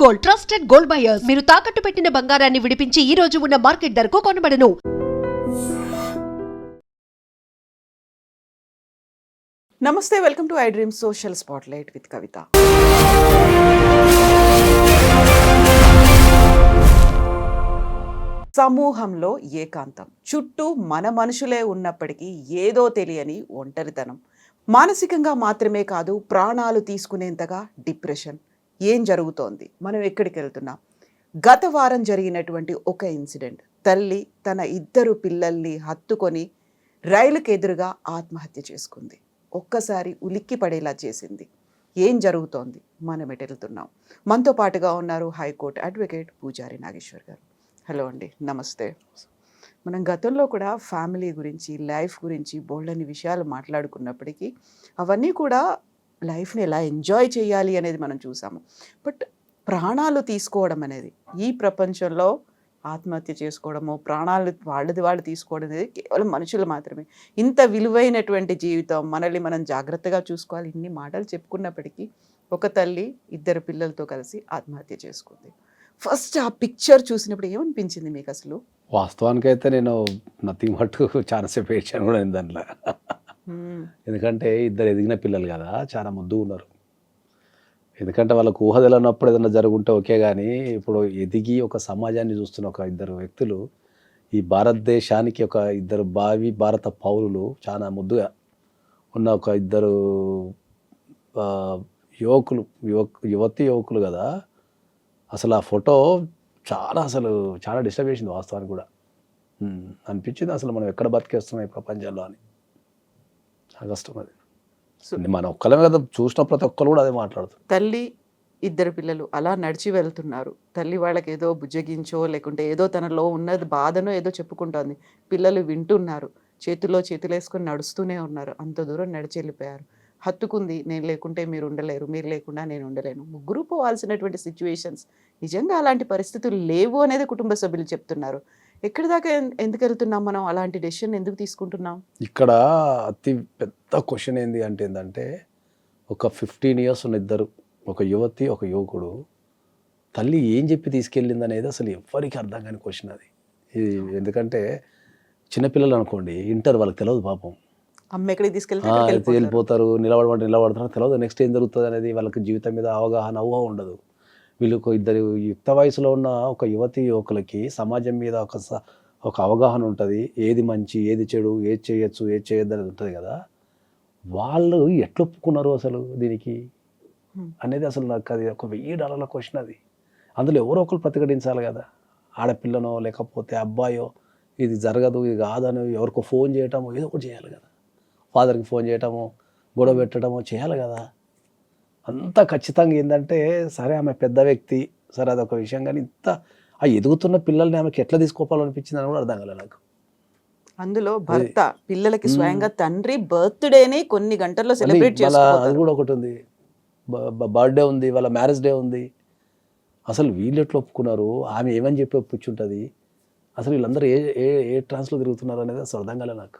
Gold, trusted gold buyers. మీరు తాకట్టు పెట్టిన బంగారాన్ని విడిపించి ఈ రోజు ఉన్న మార్కెట్ ధరకు కొనబడను. నమస్తే, welcome to I dream social spotlight with Kavitha. సమూహంలో ఏకాంతం, చుట్టూ మన మనుషులే ఉన్నప్పటికీ ఏదో తెలియని ఒంటరితనం, మానసికంగా మాత్రమే కాదు ప్రాణాలు తీసుకునేంతగా డిప్రెషన్. ఏం జరుగుతోంది, మనం ఎక్కడికి వెళ్తున్నాం? గత వారం జరిగినటువంటి ఒక ఇన్సిడెంట్, తల్లి తన 2 పిల్లల్ని హత్తుకొని రైలుకు ఎదురుగా ఆత్మహత్య చేసుకుంది. ఒక్కసారి ఉలిక్కి పడేలా చేసింది. ఏం జరుగుతోంది, మనం ఎటు వెళ్తున్నాం? మనతో పాటుగా ఉన్నారు హైకోర్టు అడ్వకేట్ పూజారి నాగేశ్వర్ గారు. హలో అండి, నమస్తే. మనం గతంలో కూడా ఫ్యామిలీ గురించి, లైఫ్ గురించి బోల్డని విషయాలు మాట్లాడుకున్నప్పటికీ అవన్నీ కూడా లైఫ్ని ఎలా ఎంజాయ్ చేయాలి అనేది మనం చూసాము. బట్ ప్రాణాలు తీసుకోవడం అనేది, ఈ ప్రపంచంలో ఆత్మహత్య చేసుకోవడము, ప్రాణాలు వాళ్ళు తీసుకోవడం అనేది కేవలం మనుషులు మాత్రమే. ఇంత విలువైనటువంటి జీవితం, మనల్ని మనం జాగ్రత్తగా చూసుకోవాలి, ఇన్ని మాటలు చెప్పుకున్నప్పటికీ ఒక తల్లి 2 పిల్లలతో కలిసి ఆత్మహత్య చేసుకుంది. ఫస్ట్ ఆ పిక్చర్ చూసినప్పుడు ఏమనిపించింది మీకు అసలు? వాస్తవానికి అయితే నేను నథింగ్ బట్ చాలాసేపు ఏడ్చాను కూడా దాంట్లో. ఎందుకంటే 2 ఎదిగిన పిల్లలు కదా, చాలా ముద్దుగా ఉన్నారు. ఎందుకంటే వాళ్ళకు ఊహ తెలియనప్పుడు ఏదైనా జరుగుంటే ఓకే, కానీ ఇప్పుడు ఎదిగి ఒక సమాజాన్ని చూస్తున్న ఒక 2 వ్యక్తులు, ఈ భారతదేశానికి ఒక 2 భావి భారత పౌరులు, చాలా ముద్దుగా ఉన్న ఒక 2 యువకులు కదా. అసలు ఆ ఫోటో చాలా డిస్టర్బ్ చేసింది వాస్తవానికి కూడా. అనిపించింది అసలు మనం ఎక్కడ బతికేస్తున్నాం ఈ ప్రపంచంలో అని. చాలా కష్టం అది. మన ఒక్కలమే కదా, చూసిన ప్రతి ఒక్కరు కూడా అదే మాట్లాడుతారు. తల్లి 2 పిల్లలు అలా నడిచి వెళ్తున్నారు. తల్లి వాళ్ళకి ఏదో బుజ్జగించో లేకుంటే ఏదో తనలో ఉన్నది బాధనో ఏదో చెప్పుకుంటోంది. పిల్లలు వింటున్నారు, చేతుల్లో చేతులేసుకొని నడుస్తూనే ఉన్నారు. అంత దూరం నడిచి వెళ్ళిపోయారు. హత్తుకుంది, నేను లేకుంటే మీరు ఉండలేరు, మీరు లేకుండా నేను ఉండలేను. ముగ్గురు పోవాల్సినటువంటి సిచ్యువేషన్స్. నిజంగా అలాంటి పరిస్థితులు లేవు అనేది కుటుంబ సభ్యులు చెప్తున్నారు. ఎక్కడి దాకా ఎందుకు వెళ్తున్నాం మనం? అలాంటి డెసిషన్ ఎందుకు తీసుకుంటున్నాం? ఇక్కడ అతి పెద్ద క్వశ్చన్ ఏంటంటే ఒక 15 years ఉన్న 2, ఒక యువతి ఒక యువకుడు, తల్లి ఏం చెప్పి తీసుకెళ్ళింది అనేది అసలు ఎవరికి అర్థం కాని క్వశ్చన్ అది. ఎందుకంటే చిన్నపిల్లలు అనుకోండి, ఇంటర్, వాళ్ళకి తెలియదు పాపం. అమ్మ ఎక్కడికి తీసుకెళ్తే వెళ్ళిపోతారు, నిలబడతారు, తెలియదు నెక్స్ట్ ఏం జరుగుతుంది అనేది వాళ్ళకి జీవితం మీద అవగాహన ఉండదు. వీళ్ళకు 2 యుక్త వయసులో ఉన్న ఒక యువకులకి సమాజం మీద ఒక అవగాహన ఉంటుంది. ఏది మంచి, ఏది చెడు, ఏది చేయొచ్చు, ఏది చేయొద్దు అనేది ఉంటుంది కదా. వాళ్ళు ఎట్లా ఒప్పుకున్నారు అసలు దీనికి అనేది అసలు నాకు అది ఒక $1000 క్వశ్చన్ అది. అందులో ఎవరో ఒకరు ప్రతిఘటించాలి కదా. ఆడపిల్లనో లేకపోతే అబ్బాయో ఇది జరగదు, ఇది కాదని ఎవరికో ఫోన్ చేయటమో ఏదో ఒకటి చేయాలి కదా. ఫాదర్కి ఫోన్ చేయటమో, గొడవ పెట్టడమో చేయాలి కదా. అంత ఖచ్చితంగా ఏంటంటే, సరే ఆమె పెద్ద వ్యక్తి, సరే అదొక విషయం, కానీ ఇంత ఆ ఎదుగుతున్న పిల్లల్ని ఆమెకి ఎట్లా తీసుకోవాలనిపించింది అని కూడా అర్థం కాలేదు నాకు. అందులో భర్త పిల్లలకి స్వయంగా తండ్రి బర్త్డేని కొన్ని గంటల్లో సెలబ్రేట్ చేసుకోవాలి. అది కూడా ఒకటి ఉంది, బర్త్డే ఉంది, వాళ్ళ మ్యారేజ్ డే ఉంది. అసలు వీళ్ళు ఎట్లా ఒప్పుకున్నారు, ఆమె ఏమని చెప్పి ఒప్పుకుంటుంది, అసలు వీళ్ళందరూ ఏ ట్రాన్స్లో తిరుగుతున్నారు అనేది అసలు అర్థం కాలేదు నాకు.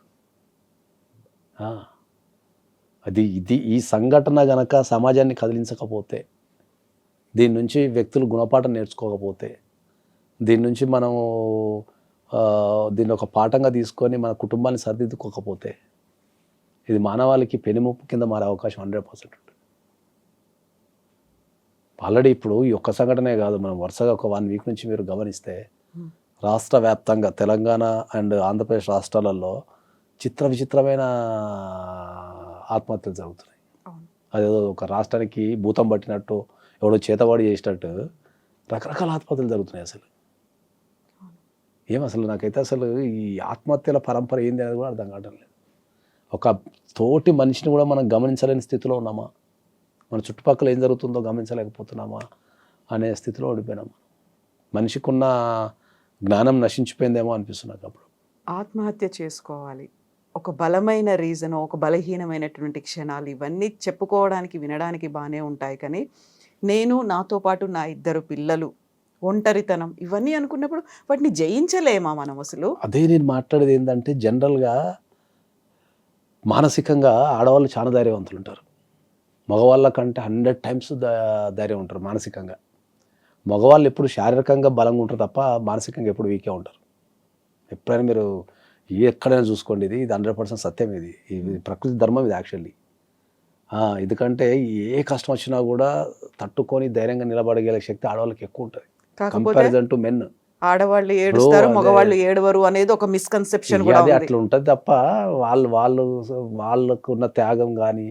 ఈ సంఘటన గనక సమాజాన్ని కదిలించకపోతే, దీని నుంచి వ్యక్తులు గుణపాఠం నేర్చుకోకపోతే, దీని నుంచి మనము దీన్ని ఒక పాఠంగా తీసుకొని మన కుటుంబాన్ని సరిదిద్దుకోకపోతే, ఇది మానవాళికి పెనుముప్పు కింద మారే అవకాశం 100% ఉంటుంది. ఆల్రెడీ ఇప్పుడు ఈ ఒక్క సంఘటనే కాదు, మనం వరుసగా ఒక 1 week నుంచి మీరు గమనిస్తే రాష్ట్ర వ్యాప్తంగా తెలంగాణ అండ్ ఆంధ్రప్రదేశ్ రాష్ట్రాలలో విచిత్రమైన ఆత్మహత్యలు జరుగుతున్నాయి. అదేదో ఒక రాష్ట్రానికి భూతం పట్టినట్టు, ఎవడో చేతవాడి చేసినట్టు రకరకాల ఆత్మహత్యలు జరుగుతున్నాయి. అసలు నాకైతే అసలు ఈ ఆత్మహత్యల పరంపర ఏంది అనేది కూడా అర్థం కావడం లేదు. ఒక తోటి మనిషిని కూడా మనం గమనించలేని స్థితిలో ఉన్నామా, మన చుట్టుపక్కల ఏం జరుగుతుందో గమనించలేకపోతున్నామా అనే స్థితిలో ఓడిపోయినామా. మనిషికున్న జ్ఞానం నశించిపోయిందేమో అనిపిస్తుంది నాకు అప్పుడు. ఆత్మహత్య చేసుకోవాలి, ఒక బలమైన రీజన్, ఒక బలహీనమైనటువంటి క్షణాలు, ఇవన్నీ చెప్పుకోవడానికి వినడానికి బాగానే ఉంటాయి. కానీ నేను, నాతో పాటు నా 2 పిల్లలు, ఒంటరితనం, ఇవన్నీ అనుకున్నప్పుడు వాటిని జయించలేమా మనం అసలు? అదే నేను మాట్లాడేది ఏంటంటే, జనరల్గా మానసికంగా ఆడవాళ్ళు చాలా ధైర్యవంతులు ఉంటారు. మగవాళ్ళ కంటే 100 times ధైర్యం ఉంటారు మానసికంగా. మగవాళ్ళు ఎప్పుడు శారీరకంగా బలంగా ఉంటారు తప్ప మానసికంగా ఎప్పుడు వీకే ఉంటారు. ఎప్పుడైనా మీరు ఎక్కడైనా చూసుకోండి, ఇది 100% సత్యం. ఇది ప్రకృతి ధర్మం ఇది యాక్చువల్లీ. ఎందుకంటే ఏ కష్టం వచ్చినా కూడా తట్టుకొని ధైర్యంగా నిలబడగలిగే శక్తి ఆడవాళ్ళకి ఎక్కువ ఉంటుంది కాకపోతే కంపారిజన్ టు మెన్. ఆడవాళ్ళు ఏడుస్తారు, అదే. మగవాళ్ళు ఏడవరు అనేది ఒక మిస్కన్సెప్షన్ కూడా అది ఉంది. అట్లా ఉంటుంది తప్ప వాళ్ళకు ఉన్న త్యాగం కానీ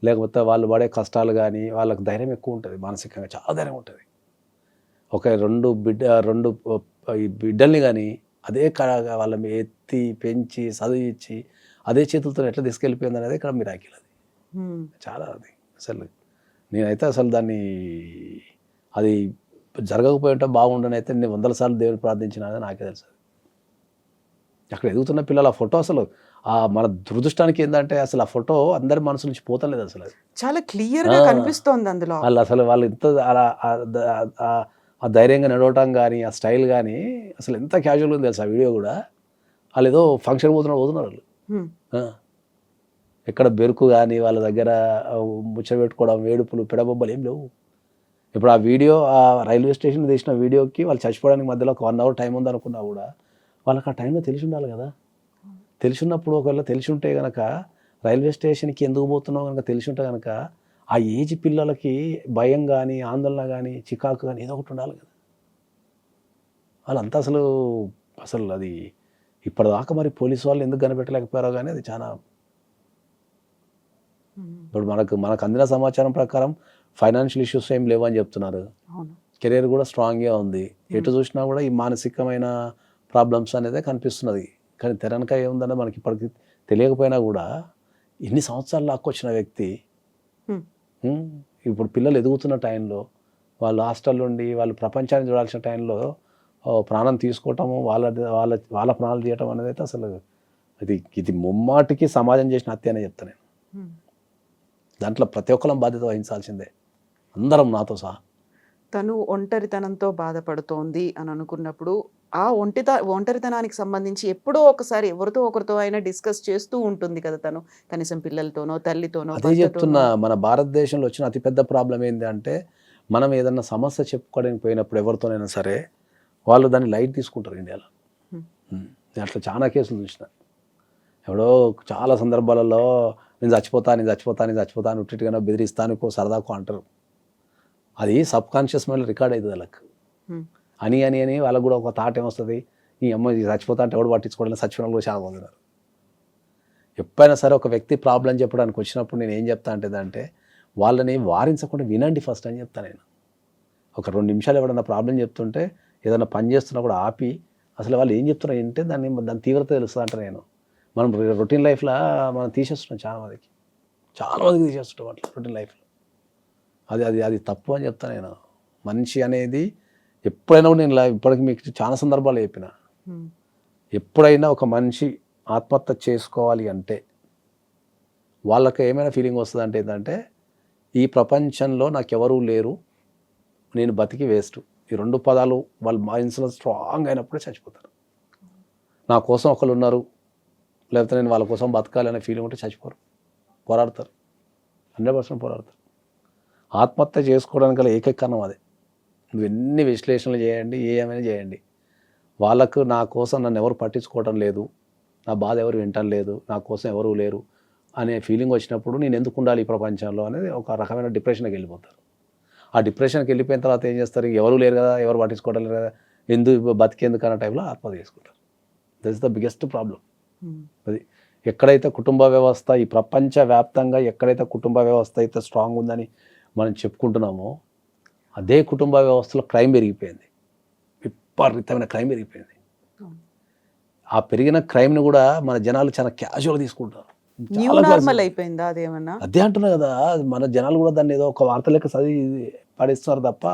లేకపోతే వాళ్ళు పడే కష్టాలు కానీ వాళ్ళకి ధైర్యం ఎక్కువ ఉంటుంది, మానసికంగా చాలా ధైర్యం ఉంటుంది. ఒక రెండు ఈ బిడ్డల్ని కానీ అదే వాళ్ళని ఎత్తి పెంచి చదివించి అదే చేతులతో ఎట్లా తీసుకెళ్ళిపోయింది అనేది ఇక్కడ మిరాకిల్. అది చాలా అది అసలు నేనైతే అసలు దాన్ని అది జరగకపోయి ఉంటే బాగుండని అయితే నేను 100 సార్లు దేవుని ప్రార్థించినా అని నాకే తెలుసు. అక్కడ ఎదుగుతున్న పిల్లలు ఆ ఫోటో అసలు మన దురదృష్టానికి ఏంటంటే అసలు ఆ ఫోటో అందరి మనసు నుంచి పోతలేదు. అసలు అది చాలా క్లియర్ గా కనిపిస్తోంది అందులో. వాళ్ళు ఇంత ఆ ధైర్యంగా నడవటం కానీ ఆ స్టైల్ కానీ అసలు ఎంత క్యాజువల్గా ఉంది తెలుసు. ఆ వీడియో కూడా వాళ్ళు ఏదో ఫంక్షన్ పోతున్నారు వాళ్ళు. ఎక్కడ బెరుకు కానీ వాళ్ళ దగ్గర ముచ్చబెట్టుకోవడం, వేడుపులు, పెడబొబ్బలు ఏం లేవు. ఇప్పుడు ఆ వీడియో ఆ రైల్వే స్టేషన్ తీసిన వీడియోకి వాళ్ళు చచ్చిపోవడానికి మధ్యలో ఒక 1 అవర్ టైం ఉందనుకున్నా కూడా వాళ్ళకి ఆ టైంలో తెలిసి ఉండాలి కదా. తెలిసి ఉన్నప్పుడు ఒకవేళ తెలిసి ఉంటే కనుక రైల్వే స్టేషన్కి ఎందుకు పోతున్నావు కనుక తెలిసి ఉంటే కనుక ఆ ఏజ్ పిల్లలకి భయం కానీ ఆందోళన కానీ చికాకు కానీ ఏదో ఒకటి ఉండాలి కదా. వాళ్ళంతా అసలు అది ఇప్పటిదాకా మరి పోలీసు వాళ్ళు ఎందుకు కనిపెట్టలేకపోయారో కానీ అది చాలా. ఇప్పుడు మనకు అందిన సమాచారం ప్రకారం ఫైనాన్షియల్ ఇష్యూస్ ఏం లేవు అని చెప్తున్నారు. కెరీర్ కూడా స్ట్రాంగ్గా ఉంది. ఎటు చూసినా కూడా ఈ మానసికమైన ప్రాబ్లమ్స్ అనేది కనిపిస్తున్నది. కానీ తెరనక ఏముందనే మనకి ఇప్పటికి తెలియకపోయినా కూడా ఇన్ని సంవత్సరాలు లాక్కొచ్చిన వ్యక్తి ఇప్పుడు పిల్లలు ఎదుగుతున్న టైంలో వాళ్ళు హాస్టల్ నుండి వాళ్ళు ప్రపంచాన్ని చూడాల్సిన టైంలో ప్రాణం తీసుకోవటము, వాళ్ళ ప్రాణాలు తీయటం అనేది అయితే అసలు ఇది ముమ్మాటికి సమాజం చేసిన హత్య అనే చెప్తాను నేను. దాంట్లో ప్రతి ఒక్కరం బాధ్యత వహించాల్సిందే, అందరం నాతో సహా. తను ఒంటరితనంతో బాధపడుతోంది అని అనుకున్నప్పుడు ఆ ఒంటరితనానికి సంబంధించి ఎప్పుడో ఒకసారి ఎవరితో ఒకరితో అయినా డిస్కస్ చేస్తూ ఉంటుంది కదా తను, కనీసం పిల్లలతోనో తల్లితోనో. అదే చెప్తున్నా, మన భారతదేశంలో వచ్చిన అతిపెద్ద ప్రాబ్లం ఏంటి అంటే మనం ఏదన్నా సమస్య చెప్పుకోవడానికి పోయినప్పుడు ఎవరితోనైనా సరే వాళ్ళు దాన్ని లైట్ తీసుకుంటారు ఇండియాలో. నేను అట్లా చాలా కేసులు చూసిన. ఎవడో చాలా సందర్భాలలో నేను చచ్చిపోతాను ఉట్టిగానో బెదిరిస్తాను సరదాకు అంటారు. అది సబ్ కాన్షియస్ మైండ్లో రికార్డ్ అవుతుంది వాళ్ళకి. అని వాళ్ళకు కూడా ఒక థాట్ ఏమొస్తుంది, ఈ అమ్మ చచ్చిపోతా అంటే ఎవడు పట్టించుకోవడం, చచ్చిపోవడం కూడా చాలా పొందినారు. ఎప్పుడైనా సరే ఒక వ్యక్తి ప్రాబ్లం చెప్పడానికి వచ్చినప్పుడు నేను ఏం చెప్తా అంటే వాళ్ళని వారించకుండా వినండి ఫస్ట్ అని చెప్తాను నేను. ఒక 2 నిమిషాలు ఎవడన్నా ప్రాబ్లం చెప్తుంటే ఏదైనా పని చేస్తున్నా కూడా ఆపి అసలు వాళ్ళు ఏం చెప్తున్నారు అంటే దాని తీవ్రత తెలుస్తుంది అంటే నేను. మనం రొటీన్ లైఫ్లో మనం తీసేస్తున్నాం, చాలా మందికి తీసేస్తుంటాం అట్లా రొటీన్ లైఫ్లో. అది తప్పు అని చెప్తాను నేను. మనిషి అనేది ఎప్పుడైనా కూడా నేను ఇప్పటికి మీకు చాలా సందర్భాలు చెప్పిన, ఎప్పుడైనా ఒక మనిషి ఆత్మహత్య చేసుకోవాలి అంటే వాళ్ళకి ఏమైనా ఫీలింగ్ వస్తుంది అంటే ఏంటంటే ఈ ప్రపంచంలో నాకెవరూ లేరు, నేను బతికి వేస్ట్. ఈ 2 పదాలు వాళ్ళ మైండ్స్లో స్ట్రాంగ్ అయినప్పుడే చచ్చిపోతారు. నా కోసం ఒకరు ఉన్నారు, లేకపోతే నేను వాళ్ళ కోసం బతకాలి అనే ఫీలింగ్ ఉంటే చచ్చిపోరు, పోరాడతారు, 100% పోరాడతారు. ఆత్మహత్య చేసుకోవడానికి గల ఏకైక కారణం అదే. నువ్వు ఎన్ని విశ్లేషణలు చేయండి, ఏమైనా చేయండి, వాళ్ళకు నా కోసం నన్ను ఎవరు పట్టించుకోవడం లేదు, నా బాధ ఎవరు వింటం లేదు, నా కోసం ఎవరు లేరు అనే ఫీలింగ్ వచ్చినప్పుడు నేను ఎందుకు ఉండాలి ఈ ప్రపంచంలో అనేది ఒక రకమైన డిప్రెషన్కి వెళ్ళిపోతారు. ఆ డిప్రెషన్కి వెళ్ళిపోయిన తర్వాత ఏం చేస్తారు, ఎవరు లేరు కదా, ఎవరు పట్టించుకోవడం లేరు కదా, బతికేందుకు అన్న టైంలో ఆత్మహత్య చేసుకుంటారు. That is the biggest problem. అది ఎక్కడైతే కుటుంబ వ్యవస్థ ఈ ప్రపంచవ్యాప్తంగా ఎక్కడైతే కుటుంబ వ్యవస్థ అయితే స్ట్రాంగ్ ఉందని మనం చెప్పుకుంటున్నామో అదే కుటుంబ వ్యవస్థలో క్రైమ్ పెరిగిపోయింది, విపరీతమైన క్రైమ్ పెరిగిపోయింది. ఆ పెరిగిన క్రైమ్ని కూడా మన జనాలు చాలా క్యాజువల్గా తీసుకుంటారు. అయిపోయిందా అదేమన్నా? అదే అంటున్నా కదా, మన జనాలు కూడా దాన్ని ఏదో ఒక వార్త లెక్క చదివి పడేస్తున్నారు తప్ప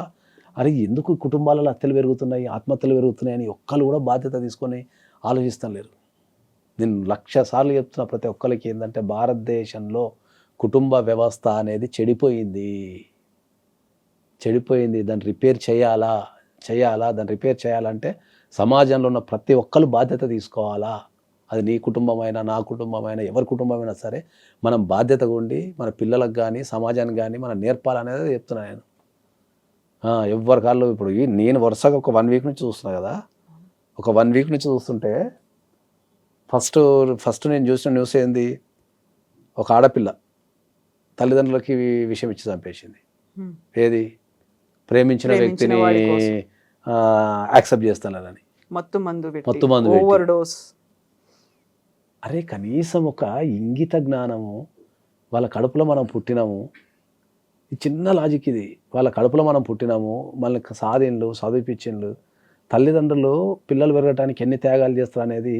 అరే ఎందుకు కుటుంబాలలో హత్యలు పెరుగుతున్నాయి, ఆత్మహత్యలు పెరుగుతున్నాయి అని ఒక్కళ్ళు కూడా బాధ్యత తీసుకొని ఆలోచిస్తాం లేరు. నేను 1,00,000 సార్లు చెప్తున్నా ప్రతి ఒక్కరికి ఏంటంటే భారతదేశంలో కుటుంబ వ్యవస్థ అనేది చెడిపోయింది. దాన్ని రిపేర్ చేయాలా, దాన్ని రిపేర్ చేయాలంటే సమాజంలో ఉన్న ప్రతి ఒక్కరు బాధ్యత తీసుకోవాలా. అది నీ కుటుంబమైనా నా కుటుంబమైనా ఎవరి కుటుంబమైనా సరే మనం బాధ్యతగా ఉండి మన పిల్లలకు కానీ సమాజానికి కానీ మనం నేర్పాలనేది చెప్తున్నా నేను. ఎవ్వరి కాళ్ళు ఇప్పుడు నేను వరుసగా ఒక 1 వీక్ నుంచి చూస్తున్నా కదా, ఒక 1 వీక్ నుంచి చూస్తుంటే ఫస్ట్ నేను చూసిన న్యూస్ ఏంది, ఒక ఆడపిల్ల తల్లిదండ్రులకి విషయం ఇచ్చి చంపేసింది. ఏది, ప్రేమించిన వ్యక్తిని వాడి కోసం. యాక్సెప్ట్ చేస్తానని మత్తు మందు మత్తు మందు పెట్టి. Over dose. అరే కనీసం ఒక ఇంగిత జ్ఞానము, వాళ్ళ కడుపులో మనం పుట్టినాము, ఈ చిన్న లాజిక్ ఇది, వాళ్ళ కడుపులో మనం పుట్టినాము, మనకి సాధిండ్లు చదివిపించిండ్లు, తల్లిదండ్రులు పిల్లలు పెరగటానికి ఎన్ని త్యాగాలు చేస్తారు అనేది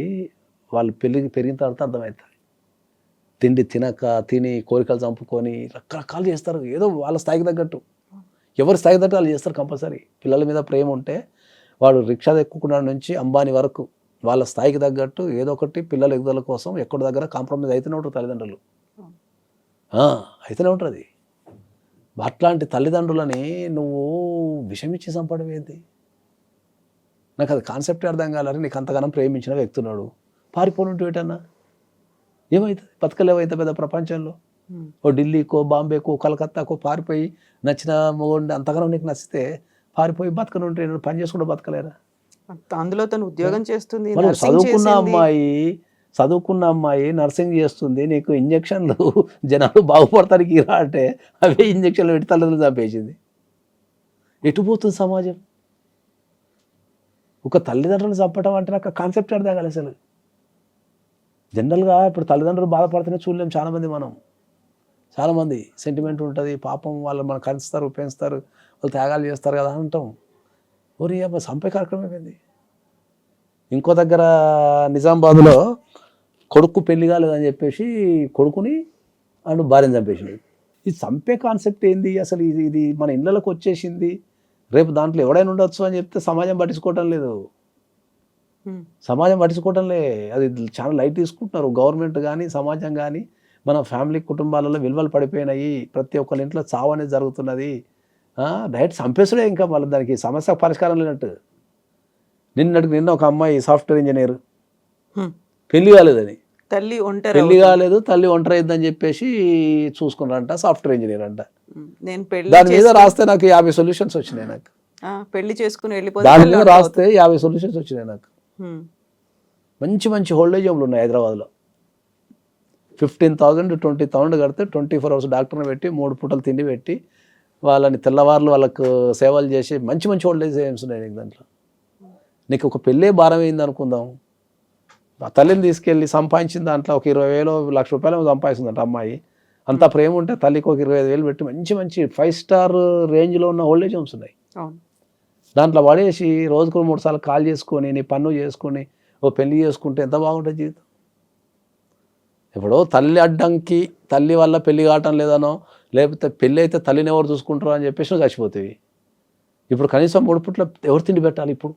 వాళ్ళు పెరిగిన తర్వాత అర్థమవుతుంది. తిండి తిని కోరికలు చంపుకొని రకరకాలు చేస్తారు, ఏదో వాళ్ళ స్థాయికి తగ్గట్టు, ఎవరి స్థాయికి తగ్గట్టు వాళ్ళు చేస్తారు. కంపల్సరీ పిల్లల మీద ప్రేమ ఉంటే వాడు రిక్షా ఎక్కుకున్న నుంచి అంబానీ వరకు వాళ్ళ స్థాయికి తగ్గట్టు ఏదో ఒకటి పిల్లల ఎదుగుదల కోసం ఎక్కడి దగ్గర కాంప్రమైజ్ అయితేనే ఉంటారు తల్లిదండ్రులు, అయితేనే ఉంటుంది. అట్లాంటి తల్లిదండ్రులని నువ్వు విషమిచ్చి చంపడం ఏంటి? నాకు అది కాన్సెప్ట్ అర్థం కాలని. నీకు అంతగానం ప్రేమించిన వ్యక్తున్నాడు, పారిపోనుంటూ ఏటన్నా ఏమవుతుంది? బతకలేవైతే పెద్ద ప్రపంచంలో ఓ ఢిల్లీకో బాంబేకో కలకత్తాకో పారిపోయి నచ్చిన మొగుండి అంతగానో నీకు నచ్చితే పారిపోయి బతకనుంటే పని చేసుకుంటూ బతకలేరా? అందులో తను ఉద్యోగం చేస్తుంది, మనం nursing చేసింది. చదువుకున్న అమ్మాయి నర్సింగ్ చేస్తుంది, నీకు ఇంజక్షన్లు జనాలు బాగుపడతానికి రా అంటే అవే ఇంజక్షన్లు పెట్టి తల్లిదండ్రులు చంపేసింది. ఎటు పోతుంది సమాజం? ఒక తల్లిదండ్రులు చంపటం అంటే నాకు కాన్సెప్ట్ అర్థం కాలేదు అసలు. జనరల్గా ఇప్పుడు తల్లిదండ్రులు బాధపడుతూనే చూడలేం చాలామంది సెంటిమెంట్ ఉంటుంది, పాపం వాళ్ళు మనం కలుస్తారు, పెంచుతారు, వాళ్ళు త్యాగాలు చేస్తారు కదా అంటాం. ఓరి అమ్మ చంపే కార్యక్రమం అయిపోయింది. ఇంకో దగ్గర నిజామాబాద్లో కొడుకు పెళ్లి కాలేదని చెప్పేసి కొడుకుని అండ్ భార్యను చంపేసింది. ఇది చంపే కాన్సెప్ట్ ఏంది అసలు? ఇది మన ఇళ్ళకి వచ్చేసింది, రేపు దాంట్లో ఎవడైనా ఉండొచ్చు అని చెప్తే సమాజం పట్టించుకోవటం లేదు. అది చాలా లైట్ తీసుకుంటున్నారు గవర్నమెంట్ కానీ సమాజం కానీ. మన ఫ్యామిలీ కుటుంబాలలో విలువలు పడిపోయినాయి, ప్రతి ఒక్కరి ఇంట్లో చావు అనేది జరుగుతున్నది. డైరెక్ట్ చంపేసుడే, ఇంకా మళ్ళీ దానికి సమస్య పరిష్కారం లేనట్టు. నిన్న ఒక అమ్మాయి సాఫ్ట్వేర్ ఇంజనీర్, పెళ్లి కాలేదని, తల్లి ఒంటరి అయిందని చెప్పేసి చూసుకున్నారంట, సాఫ్ట్వేర్ ఇంజనీర్ అంట. నేను పెళ్లి దాని మీద రాస్తే నాకు 50 సొల్యూషన్స్ వచ్చినాయి. నాకు పెళ్లి చేసుకుని దాని మీద రాస్తే 50 సొల్యూషన్స్ వచ్చినాయి నాకు. మంచి హోల్డేజ్ హోమ్లు ఉన్నాయి హైదరాబాద్లో. 15,000 to 20,000 కడితే 24 hours డాక్టర్ని పెట్టి 3 పూటలు తిండి పెట్టి వాళ్ళని తెల్లవారులు వాళ్ళకు సేవలు చేసి మంచి హోల్డేజ్ హోమ్స్ ఉన్నాయి నీకు. దాంట్లో నీకు ఒక పెళ్ళే భారం అయింది అనుకుందాం, ఆ తల్లిని తీసుకెళ్ళి సంపాదించిన దాంట్లో ఒక 20,000 1,00,000 సంపాదిస్తుందంట అమ్మాయి. అంత ప్రేమ ఉంటే తల్లికి ఒక 25,000 పెట్టి మంచి 5 star రేంజ్లో ఉన్న ఓల్డేజ్ హోమ్స్ ఉన్నాయి. దాంట్లో పడేసి రోజుకు 3 సార్లు కాల్ చేసుకొని నీ పన్ను చేసుకొని ఓ పెళ్లి చేసుకుంటే ఎంత బాగుంటుంది జీవితం. ఇప్పుడు తల్లి అడ్డంకి, తల్లి వల్ల పెళ్లి కావటం లేదనో, లేకపోతే పెళ్ళి అయితే తల్లిని ఎవరు చూసుకుంటారో అని చెప్పేసి చచ్చిపోతాయి. ఇప్పుడు కనీసం 3 పూట్ల ఎవరు తిండి పెట్టాలి? ఇప్పుడు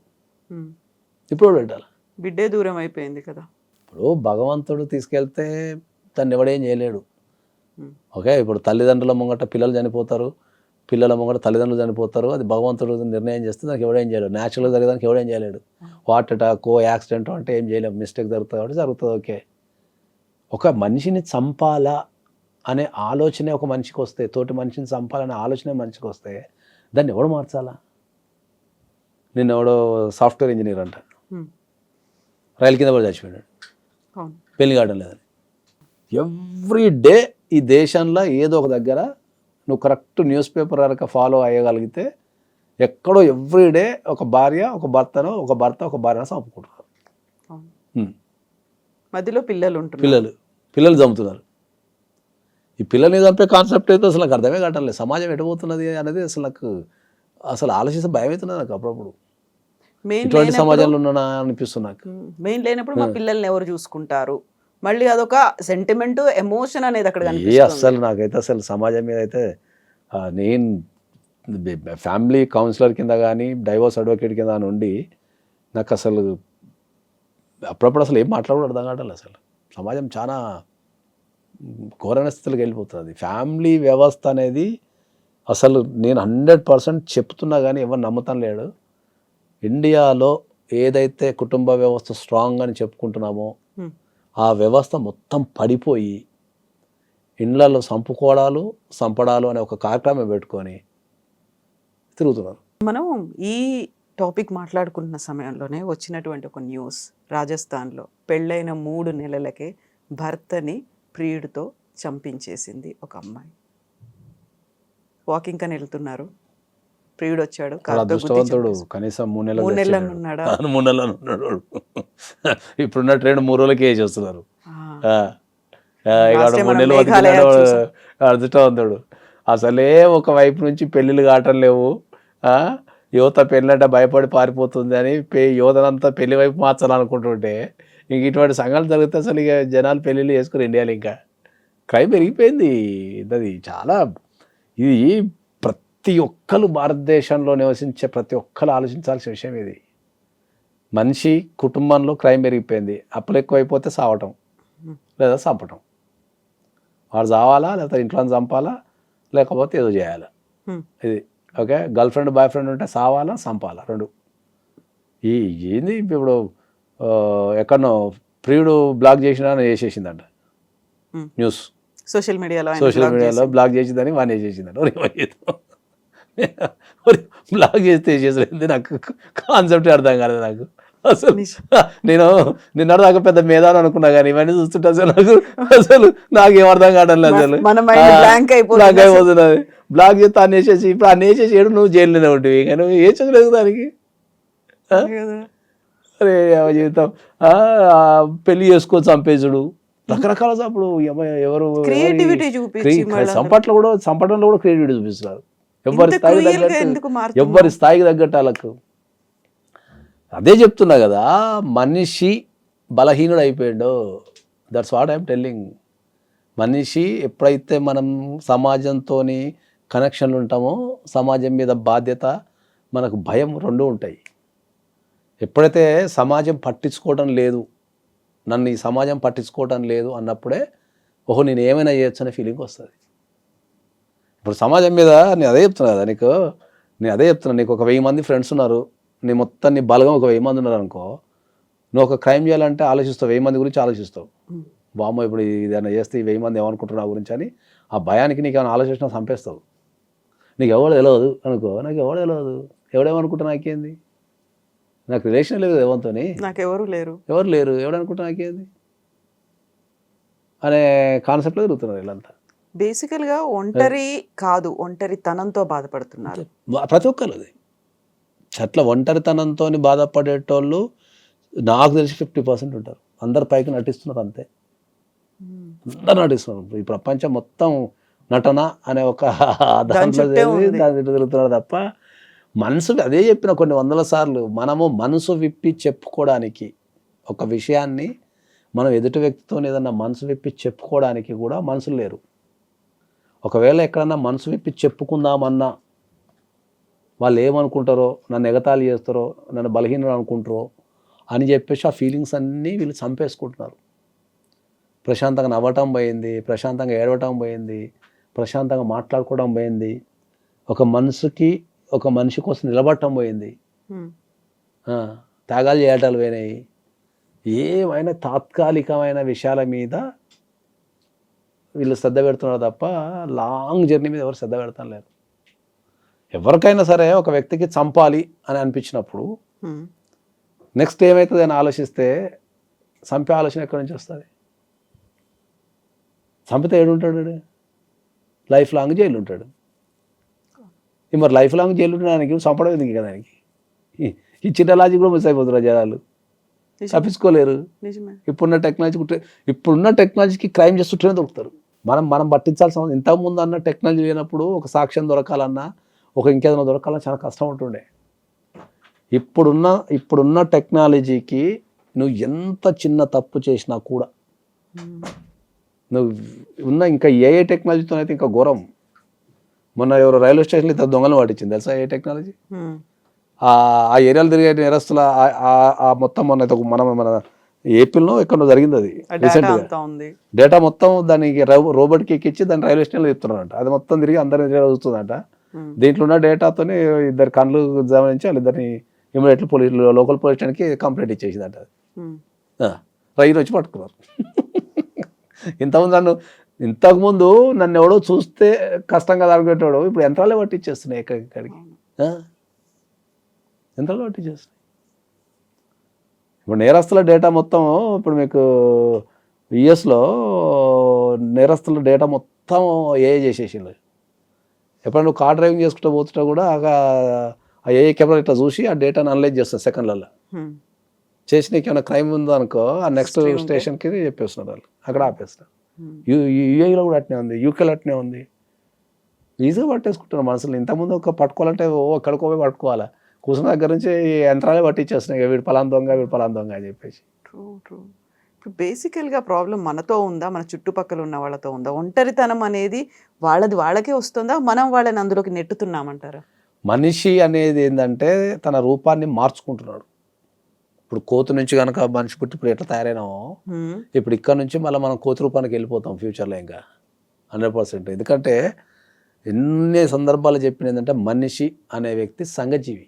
పెట్టాలి, బిడ్డే దూరం అయిపోయింది కదా. ఇప్పుడు భగవంతుడు తీసుకెళ్తే దాన్ని ఎవడేం చేయలేడు. ఓకే, ఇప్పుడు తల్లిదండ్రుల ముంగట పిల్లలు చనిపోతారు, పిల్లల ముంగట తల్లిదండ్రులు చనిపోతారు, అది భగవంతుడు నిర్ణయం చేస్తే దానికి ఎవడేం చేయలేడు. న్యాచురల్గా జరిగేదానికి ఎవడేం చేయలేడు. హార్ట్ అటాక్, యాక్సిడెంట్ అంటే ఏం చేయలేము, మిస్టేక్ జరుగుతుంది కాబట్టి జరుగుతుంది. ఓకే, ఒక మనిషిని చంపాలా అనే ఆలోచనే ఒక మనిషికి వస్తే, తోటి మనిషిని చంపాలనే ఆలోచనే మనిషికి వస్తే దాన్ని ఎవడు మార్చాలా? నిన్న ఎవడో సాఫ్ట్వేర్ ఇంజనీర్ అంట, రైలు కింద పడి చచ్చిపోయాడు, పెళ్లి కావడం లేదని. ఎవ్రీ డే ఈ దేశంలో ఏదో ఒక దగ్గర నువ్వు కరెక్ట్ న్యూస్ పేపర్ కనుక ఫాలో అయ్యగలిగితే ఎక్కడో ఎవ్రీడే ఒక భార్య ఒక భర్తను, ఒక భర్త ఒక భార్యను చంపుకుంటున్నారు. మధ్యలో పిల్లలు చంపుతున్నారు. ఈ పిల్లల్ని చంపే కాన్సెప్ట్ అయితే అసలు నాకు అర్థమే కావట్లేదు. సమాజం ఎటుపోతున్నది అనేది అసలు ఆలోచిస్తే భయం అవుతున్నది నాకు అప్పుడప్పుడు. ఇటువంటి సమాజంలో ఉన్నా అనిపిస్తుంది నాకు. మెయిన్ లేనప్పుడు మా పిల్లల్ని ఎవరు చూసుకుంటారు, మళ్ళీ అదొక సెంటిమెంట్, ఎమోషన్ అనేది అక్కడ అసలు నాకైతే అసలు సమాజం మీద అయితే నేను ఫ్యామిలీ కౌన్సిలర్ కింద కానీ డైవోర్స్ అడ్వకేట్ కింద నుండి నాకు అసలు అప్పుడప్పుడు అసలు ఏం మాట్లాడడం అర్థం కావట్లేదు. అసలు సమాజం చాలా ఘోరమైన స్థితిలోకి వెళ్ళిపోతుంది. ఫ్యామిలీ వ్యవస్థ అనేది అసలు నేను 100% చెప్తున్నా కానీ ఎవరు నమ్ముతాను లేడు. ఇండియాలో ఏదైతే కుటుంబ వ్యవస్థ స్ట్రాంగ్ అని చెప్పుకుంటున్నామో ఆ వ్యవస్థ మొత్తం పడిపోయి ఇళ్లలో చంపడాలు అనే ఒక కార్యక్రమం పెట్టుకొని తిరుగుతున్నారు. మనం ఈ టాపిక్ మాట్లాడుకుంటున్న సమయంలోనే వచ్చినటువంటి ఒక న్యూస్, రాజస్థాన్లో పెళ్ళైన 3 నెలలకే భర్తని ప్రియుడితో చంపించేసింది ఒక అమ్మాయి. వాకింగ్ అని వెళ్తున్నారు, ప్రియుడు వచ్చాడు, చాలా కారుతో గుద్ది అదృష్టవంతుడు. చంపేశాడు. కనీసం 3 3 నెలలు నెలలు ఉన్నాడా? 3 నెలలు ఉన్నాడు వాడు. ఇప్పుడున్న ట్రెండ్ 3 రోజులకి వేసి వస్తున్నారు. ఇక Last time 3 మనం నెలలు మేఘాలయ బతికినాడు. చూసాం. అదృష్టవంతుడు. అసలే ఒక వైపు నుంచి పెళ్ళిళ్ళు కావటం లేవు. ఆ, యువత పెళ్ళంటే భయపడి పారిపోతుంది అని యువతనంతా పెళ్లి వైపు మార్చాలనుకుంటుంటే ఇంక ఇటువంటి సంఘటనలు జరిగితే అసలు ఇక జనాలు పెళ్ళిళ్ళు చేసుకుని ఇండియాలో ఇంకా క్రైమ్ పెరిగిపోయింది. అది చాలా, ఇది ప్రతి ఒక్కరు భారతదేశంలో నివసించే ప్రతి ఒక్కరు ఆలోచించాల్సిన విషయం ఇది. మనిషి కుటుంబంలో క్రైమ్ పెరిగిపోయింది. అప్పులు ఎక్కువైపోతే సావటం లేదా చంపటం. వాడు చావాలా, లేకపోతే ఇంట్లో చంపాలా, లేకపోతే ఏదో చేయాలా. ఇది okay. Girl friend boy friend ఉంటే సావాలా, చంపాలా, 2. ఏంది ఇప్పుడు ఎక్కడనో ప్రియుడు బ్లాక్ చేసినా చేసేసిందంట న్యూస్. సోషల్ మీడియాలో బ్లాక్ చేసిందని వాడిని వేసేసిందంట. బ్లాక్ చేస్తే వేసేసింది. నాకు కాన్సెప్ట్ అర్థం కాలేదు నాకు అసలు. నేను నిన్నటిదాకా పెద్ద మేధాని అనుకున్నా కానీ ఇవన్నీ చూస్తుంటే అసలు నాకేం అర్థం కావడం లేదు. అసలు బ్లాక్ అయిపోతున్నది. బ్లాక్ చేస్తే అన్ని వేసేసి ఇప్పుడు అన్ని వేసేసి ఏడు నువ్వు జైల్లోనే ఉంటుంది. ఇక నువ్వు ఏ చదువులేదు దానికి. అరే జీవితం పెళ్లి చేసుకోవచ్చు, చంపేసుడు, రకరకాల చంపుడు. ఎవరు చంపడంలో కూడా క్రియేటివిటీ చూపిస్తున్నారు. ఎవరి స్థాయికి తగ్గట్టు వాళ్ళకు. అదే చెప్తున్నా కదా, మనిషి బలహీనుడు అయిపోయాడు. That's what I'm telling. మనిషి ఎప్పుడైతే మనం సమాజంతో కనెక్షన్లు ఉంటామో, సమాజం మీద బాధ్యత, మనకు భయం 2 ఉంటాయి. ఎప్పుడైతే సమాజం పట్టించుకోవడం లేదు, నన్ను ఈ సమాజం పట్టించుకోవడం లేదు అన్నప్పుడే ఓహో నేను ఏమైనా చేయొచ్చు అనే ఫీలింగ్ వస్తుంది. ఇప్పుడు సమాజం మీద నేను అదే చెప్తున్నా కదా నీకు, నీకు ఒక 1000 మంది ఫ్రెండ్స్ ఉన్నారు, నీ మొత్తం నీ బలగం ఒక 1000 మంది ఉన్నారు అనుకో, నువ్వు ఒక క్రైమ్ చేయాలంటే ఆలోచిస్తావు, 1000 మంది గురించి ఆలోచిస్తావు. బామ్మ ఇప్పుడు ఏదైనా చేస్తే ఈ 1000 మంది ఏమనుకుంటున్నావు గురించి అని ఆ భయానికి నీకు ఏమైనా ఆలోచించినా చంపేస్తావు. నీకు ఎవడు తెలియదు అనుకో, నాకు ఎవడు తెలియదు, ఎవడేమనుకుంటా నాకేంది, నాకు రిలేషన్ లేదు ఎవరితో, నాకు ఎవరు లేరు, ఎవడనుకుంటా నాకేంది అనే కాన్సెప్ట్లో తిరుగుతున్నారు వీళ్ళంతా. బేసికల్గా ఒంటరి కాదు, ఒంటరితనంతో బాధపడుతున్నారు ప్రతి ఒక్కరు. అది అట్లా ఒంటరితనంతో బాధపడేటోళ్ళు నాకు తెలిసి 50% ఉంటారు. అందరు పైకి నటిస్తున్నారు అంతే, అందరు నటిస్తున్నారు. ఈ ప్రపంచం మొత్తం నటన అనే ఒక దాంట్లో తిరుగుతున్నారు తప్ప మనసు, అదే చెప్పిన కొన్ని 100 సార్లు, మనము మనసు విప్పి చెప్పుకోవడానికి ఒక విషయాన్ని, మనం ఎదుటి వ్యక్తితో ఏదన్నా మనసు విప్పి చెప్పుకోవడానికి కూడా మనుషులు లేరు. ఒకవేళ ఎక్కడన్నా మనసు విప్పి చెప్పుకుందామన్నా వాళ్ళు ఏమనుకుంటారో, నన్ను ఎగతాళి చేస్తారో, నన్ను బలహీనం అనుకుంటారో అని చెప్పేసి ఆ ఫీలింగ్స్ అన్నీ వీళ్ళు చంపేసుకుంటున్నారు. ప్రశాంతంగా నవ్వటం పోయింది, ప్రశాంతంగా ఏడవటం పోయింది, ప్రశాంతంగా మాట్లాడుకోవడం పోయింది, ఒక మనిషి కోసం నిలబడటం పోయింది, త్యాగాలు చేయటాలు పోయినాయి. ఏమైనా తాత్కాలికమైన విషయాల మీద వీళ్ళు శ్రద్ధ పెడుతున్నారు తప్ప లాంగ్ జర్నీ మీద ఎవరు శ్రద్ధ పెడతాం లేరు. ఎవరికైనా సరే ఒక వ్యక్తికి చంపాలి అని అనిపించినప్పుడు నెక్స్ట్ ఏమవుతుంది అని ఆలోచిస్తే చంపే ఆలోచన ఎక్కడి నుంచి వస్తుంది? చంపితే ఏడుంటాడు, లైఫ్ లాంగ్ జైలు ఉంటాడు. మరి లైఫ్ లాంగ్ జైలు ఉండడానికి చంపడం ఎందుకు కదా? దానికి ఈ చిన్న లాజిక్ కూడా మిస్ అయిపోతున్నారు జనాలు, తప్పించుకోలేరు. ఇప్పుడున్న టెక్నాలజీకి క్రైమ్ చేస్తుంటేనే దొరుకుతారు. మనం పట్టించాల్సిన ఇంతకుముందు అన్న టెక్నాలజీ లేనప్పుడు ఒక సాక్ష్యం దొరకాలన్నా, ఒక ఇంకేదైనా దొరకాలన్నా చాలా కష్టం ఉంటుండే. ఇప్పుడున్న టెక్నాలజీకి నువ్వు ఎంత చిన్న తప్పు చేసినా కూడా, నువ్వు ఇంకా ఏ టెక్నాలజీతో అయితే ఇంకా ఘోరం. మొన్న ఎవరు రైల్వే స్టేషన్లో ఇద్దరు దొంగలు పట్టించింది తెలుసా? ఏ టెక్నాలజీ? ఆ ఏరియాలో తిరిగే నేరస్తుల మొత్తం మన ఏపీలో ఎక్కడో జరిగింది అది రీసెంట్గా. డేటా మొత్తం దానికి రోబోట్కి ఎక్కించి దాన్ని రైల్వే స్టేషన్లో చెప్తున్నారంట. అది మొత్తం తిరిగి అందరినీ చూస్తుందంట. దీంట్లో ఉన్న డేటాతోనే 2 కళ్ళు గమనించి వాళ్ళిద్దరిని ఇమీడియట్లీ లోకల్ పోలీస్ స్టేషన్కి కంప్లైంట్ ఇచ్చేసిందంట. రైలు వచ్చి పట్టుకున్నారు. ఇంతకుముందు నన్ను ఎవడో చూస్తే కష్టంగా తగ్గేటోడు ఇప్పుడు యంత్రాలే పట్టించేస్తున్నాయి ఎక్కడికి. యంత్రాలు పట్టించేస్తాయి. ఇప్పుడు నేరస్తుల డేటా మొత్తం ఇప్పుడు మీకు యుఎస్లో నేరస్తుల డేటా మొత్తం ఏఐ చేసేసింది. ఎప్పుడైనా నువ్వు కార్ డ్రైవింగ్ చేసుకుంటూ పోతుంటా కూడా ఆ ఏఐ కెమెరా ఇట్లా చూసి ఆ డేటాను అనలైజ్ చేస్తుంది సెకండ్లలో. చేసి నీకు ఏమైనా క్రైమ్ ఉందో అనుకో ఆ నెక్స్ట్ స్టేషన్కి చెప్పేస్తున్నారు వాళ్ళు, అక్కడ ఆపేస్తారు. యూఏలో కూడా అట్నే ఉంది, యూకేలో అట్నే ఉంది. ఈజీగా పట్టేసుకుంటున్నారు మనుషులు. ఇంతకుముందు ఒక పట్టుకోవాలంటే ఎక్కడికో పోయి పట్టుకోవాలా, కూర్చున్న దగ్గర నుంచి యంత్రాలే పట్టించేస్తున్నాయి, వీడు పలాన్ దొంగ వీడు పలాన్ దొంగ అని చెప్పేసి. ట్రూ. ఇప్పుడు బేసికల్గా ప్రాబ్లం మనతో ఉందా, మన చుట్టుపక్కల ఉన్న వాళ్ళతో ఉందా? ఒంటరితనం అనేది వాళ్ళకే వస్తుందా, మనం వాళ్ళని అందులోకి నెట్టుతున్నామంటారా? మనిషి అనేది ఏంటంటే తన రూపాన్ని మార్చుకుంటున్నాడు. ఇప్పుడు కోతి నుంచి కనుక మనిషి పుట్టి ఇప్పుడు ఎట్లా తయారైనామో ఇప్పుడు ఇక్కడ నుంచి మళ్ళీ మనం కోతి రూపానికి వెళ్ళిపోతాం ఫ్యూచర్లో ఇంకా 100%. ఎందుకంటే ఎన్ని సందర్భాలు చెప్పిన ఏంటంటే మనిషి అనే వ్యక్తి సంఘజీవి.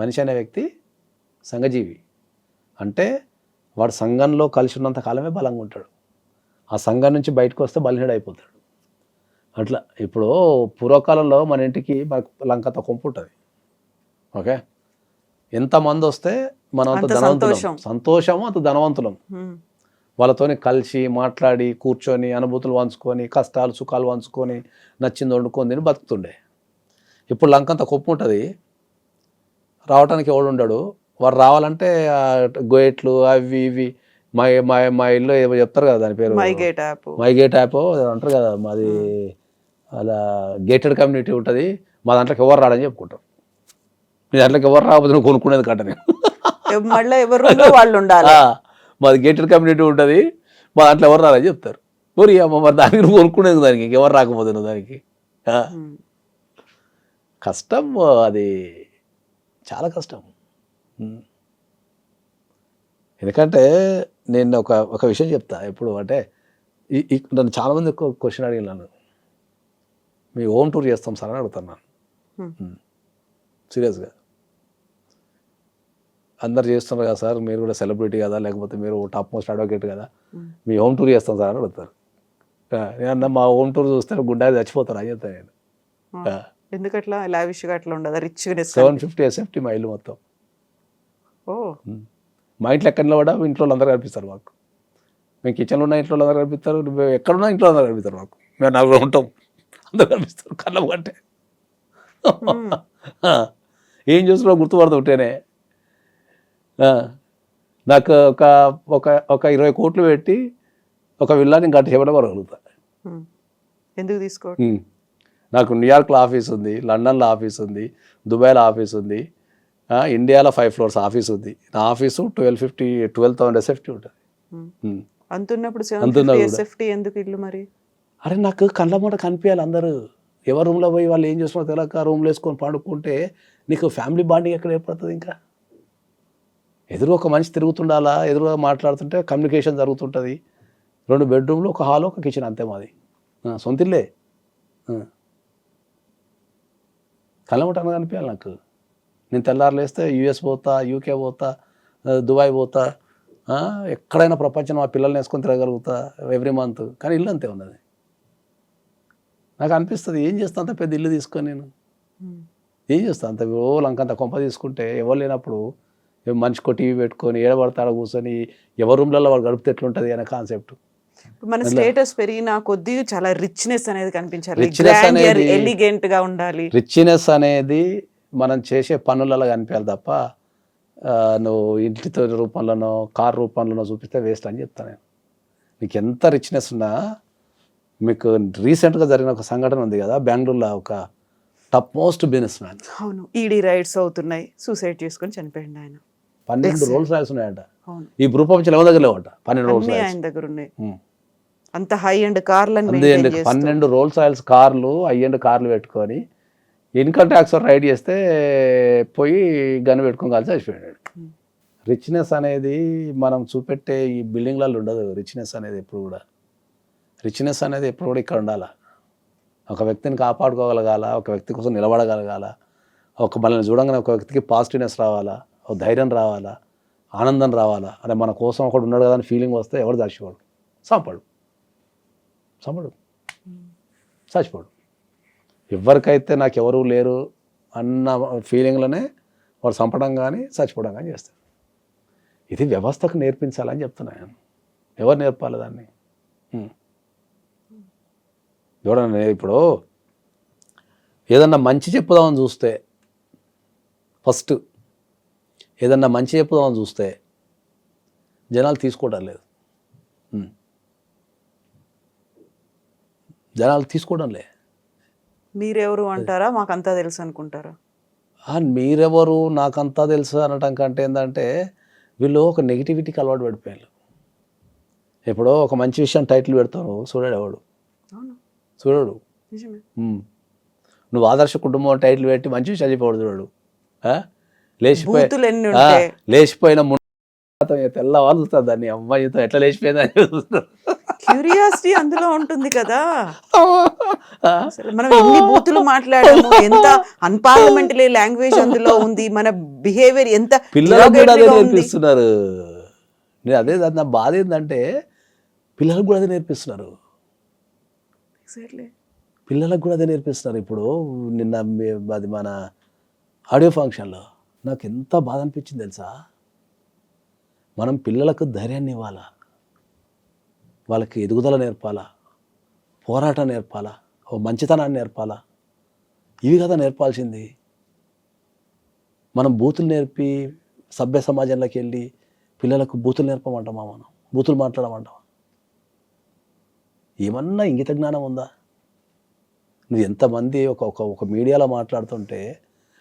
మనిషి అనే వ్యక్తి సంఘజీవి అంటే వాడు సంఘంలో కలిసి ఉన్నంత కాలమే బలంగా ఉంటాడు. ఆ సంఘం నుంచి బయటకు వస్తే బలహీనుడు అయిపోతాడు. అట్లా ఇప్పుడు పూర్వకాలంలో మన ఇంటికి మనకు లంకంత కొంపు ఉంటుంది. ఓకే, ఎంతమంది వస్తే మనం అంత ధనవంతులం, సంతోషము అంత ధనవంతులం. వాళ్ళతోని కలిసి మాట్లాడి కూర్చొని అనుభూతులు పంచుకొని కష్టాలు సుఖాలు పంచుకొని నచ్చింది వండుకొని తిని బతుకుతుండే. ఇప్పుడు లంకంత కొప్పు ఉంటుంది, రావడానికి ఎవడు ఉండడు. వాడు రావాలంటే గేట్లు అవి ఇవి మా ఇల్లు ఏమో చెప్తారు కదా దాని పేరు, మైగేట్ యాప్ అంటారు కదా, మాది అలా గేటెడ్ కమ్యూనిటీ ఉంటుంది, మా దాంట్లోకి ఎవరు రాడని చెప్పుకుంటాం. మీ దాంట్లోకి ఎవరు రాకపోతే నువ్వు కొనుక్కునేది కట్ట నేను మళ్ళీ ఎవరు వాళ్ళు ఉండాలి, మాది గేటెడ్ కమ్యూనిటీ ఉంటుంది, మా దాంట్లో ఎవరు రాలని చెప్తారు. మరి అమ్మ మరి దానికి నువ్వు కొనుక్కునేది దానికి ఎవరు రాకపోతే నువ్వు దానికి. కష్టం అది, చాలా కష్టం. ఎందుకంటే నేను ఒక విషయం చెప్తా ఎప్పుడు అంటే, నన్ను చాలామంది క్వశ్చన్ అడిగినాను, మీ హోమ్ టూర్ చేస్తాం సార్ అని అడుగుతున్నాను సీరియస్గా. అందరు చేస్తున్నారు కదా సార్, మీరు కూడా సెలబ్రిటీ కదా, లేకపోతే మీరు టాప్ మోస్ట్ అడ్వకేట్ కదా, మీ హోమ్ టూర్ చేస్తాం సార్ అని అడుగుతారు. నేను మా హోమ్ టూర్ చూస్తే గుండా చచ్చిపోతారు అని చెప్తాను నేను. ఎందుకట్లా లావిష్గా అట్లా ఉండదు, రిచ్గా 750 SFT మా ఇల్లు మొత్తం. మా ఇంట్లో ఎక్కడ కూడా ఇంట్లో అందరూ కనిపిస్తారు మాకు. మేము కిచెన్లో ఉన్న ఇంట్లో అందరూ కనిపిస్తారు, ఎక్కడున్నా ఇంట్లో అందరూ కనిపిస్తారు మాకు. మేము నలుగురు ఉంటాం, అందరూ కనిపిస్తారు కళ్ళం కంటే. ఏం చూస్తున్నా గుర్తుపడతా ఉంటేనే. నాకు ఒక 20 కోట్లు పెట్టి ఒక విల్లాని గంట సేపట్లో కొనగలుగుతా. ఎందుకు తీసుకో? నాకు న్యూయార్క్లో ఆఫీస్ ఉంది, లండన్లో ఆఫీస్ ఉంది, దుబాయ్లో ఆఫీస్ ఉంది, ఇండియాలో 5 floors ఆఫీస్ ఉంది. నా ఆఫీసు 12,000 SFT ఉంటుంది. అంతున్నప్పుడు 750 SFT ఎందుకు ఇల్లు మరి? అరే నాకు కళ్ళ మూట కనిపించాలి అందరూ. ఎవరు రూమ్లో పోయి వాళ్ళు ఏం చేస్తున్నారో తెలియక రూమ్లో వేసుకొని పండుకుంటే నీకు ఫ్యామిలీ బాండింగ్ ఎక్కడ ఏర్పడుతుంది? ఇంకా ఎదురు ఒక మనిషి తిరుగుతుండాలా, ఎదురుగా మాట్లాడుతుంటే కమ్యూనికేషన్ జరుగుతుంటుంది. 2 బెడ్రూమ్లు, ఒక హాల్, ఒక కిచెన్, అంతే మాది. సొంతిల్లే. కళ్ళముట కనిపించాలి నాకు. నేను తెల్లారులు వేస్తే US పోతా, UK పోతా, దుబాయ్ పోతా, ఎక్కడైనా ప్రపంచం మా పిల్లల్ని వేసుకొని తిరగలుగుతా ఎవ్రీ మంత్. కానీ ఇల్లు అంతే ఉన్నది. నాకు అనిపిస్తుంది ఏం చేస్తా అంత పెద్ద ఇల్లు తీసుకొని నేను ఏం చేస్తా అంత లంకంత కొంప తీసుకుంటే ఎవరు లేనప్పుడు మనిషికో టీవీ పెట్టుకొని ఏడబడతాడ కూర్చొని ఎవరి రూమ్లలో వాడు గడిపితే ఎట్లుంటుంది అనే కాన్సెప్ట్. మన స్టేటస్ పెరిగిన కొద్ది చాలా రిచ్నెస్ అనేది కనిపించాలి, ఎలిగెంట్ గా ఉండాలి. రిచ్నెస్ అనేది మనం చేసే పనులలో కనిపించాలి తప్ప నువ్వు ఇంటితో రూపంలోనో కార్ రూపంలోనో చూపిస్తే వేస్ట్ అని చెప్తాను నేను. నీకు ఎంత రిచ్నెస్ ఉన్నా, మీకు రీసెంట్గా జరిగిన ఒక సంఘటన ఉంది కదా బెంగళూరులో, ఒక టాప్ మోస్ట్ బిజినెస్ మ్యాన్. అవును, ఈడీ రైడ్స్ అవుతున్నాయి, సూసైడ్ చేసుకొని చనిపోయింది ఆయన. 12 రోల్స్ రాయల్స్ ఉన్నాయంట ఈ ప్రపంచంలో ఎవరి దగ్గర లేవట. 12 రోల్స్ ఆయన దగ్గర ఉన్నాయి. అంత హై అండ్ కార్లు 12 రోల్స్ రాయల్స్ కార్లు, హై అండ్ కార్లు పెట్టుకొని ఇన్కమ్ ట్యాక్స్ రైడ్ చేస్తే పోయి గన్ పెట్టుకొని కలిసి చచ్చిపోయాడు. రిచ్నెస్ అనేది మనం చూపెట్టే ఈ బిల్డింగ్లలో ఉండదు. రిచ్నెస్ అనేది ఎప్పుడు కూడా ఇక్కడ ఉండాలి. ఒక వ్యక్తిని కాపాడుకోగలగాల, ఒక వ్యక్తి కోసం నిలబడగలగాల, ఒక మనల్ని చూడంగానే ఒక వ్యక్తికి పాజిటివ్నెస్ రావాలా, ఒక ధైర్యం రావాలా, ఆనందం రావాలా. అరే మన కోసం ఒకడు ఉన్నాడు కదా అని ఫీలింగ్ వస్తే ఎవరు చచ్చిపోడు, చచ్చిపోడు. ఎవరికైతే నాకు ఎవరు లేరు అన్న ఫీలింగ్లోనే వాడు చంపడం కానీ చచ్చిపోవడం కానీ చేస్తాడు. ఇది వ్యవస్థకు నేర్పించాలని చెప్తున్నాను. ఎవరు నేర్పాలి దాన్ని? ఎవడన్నా ఇప్పుడు ఏదన్నా మంచి చెప్పుదామని చూస్తే, ఫస్ట్ ఏదన్నా మంచి చెప్పుదామని చూస్తే జనాలు తీసుకోవడం లేదు. జనాలు తీసుకోవడం లే. మీరెవరు అంటారా, మాకంతా తెలుసు అనుకుంటారా? మీరెవరు నాకంతా తెలుసు అనటం కంటే ఏంటంటే వీళ్ళు ఒక నెగిటివిటీకి అలవాటు పడిపోయారు. ఇప్పుడు ఒక మంచి విషయం టైటిల్ పెడతాను, చూడాడు ఎవడు? అవును, చూడడు. నిజమే. నువ్వు ఆదర్శ కుటుంబం టైటిల్ పెట్టి మంచి విషయాలు చెప్పాడు చూడడు. బూతులు ఎన్ని ఉంటాయి? లేచిపోయిన తెల్లవారు చూస్తారు దాన్ని, అమ్మాయితో ఎట్లా లేచిపోయిందని చూస్తారు. క్యూరియాసిటీ అందులో ఉంటుంది కదా. అసలు మనం ఎన్ని బూతులు మాట్లాడాము, ఎంత అన్పార్లమెంటరీ లాంగ్వేజ్ అందులో ఉంది, మన బిహేవియర్ ఎంత పిల్లలకు కూడా అదే నేర్పిస్తున్నారు. నేను అదే నా బాధ ఏంటంటే పిల్లలకు కూడా అదే నేర్పిస్తున్నారు. పిల్లలకు కూడా అదే నేర్పిస్తున్నారు. ఇప్పుడు నిన్న అది మన ఆడియో ఫంక్షన్లో నాకు ఎంత బాధ అనిపించింది తెలుసా? మనం పిల్లలకు ధైర్యాన్ని ఇవ్వాలా, వాళ్ళకి ఎదుగుదల నేర్పాలా, పోరాటం నేర్పాలా, ఓ మంచితనాన్ని నేర్పాలా. ఇవి కదా నేర్పాల్సింది. మనం బూతులు నేర్పి సభ్య సమాజంలోకి వెళ్ళి పిల్లలకు బూతులు నేర్పమంటామా? మనం బూతులు మాట్లాడమంటామా? ఏమన్నా ఇంగిత జ్ఞానం ఉందా? నువ్వు ఎంతమంది ఒక మీడియాలో మాట్లాడుతుంటే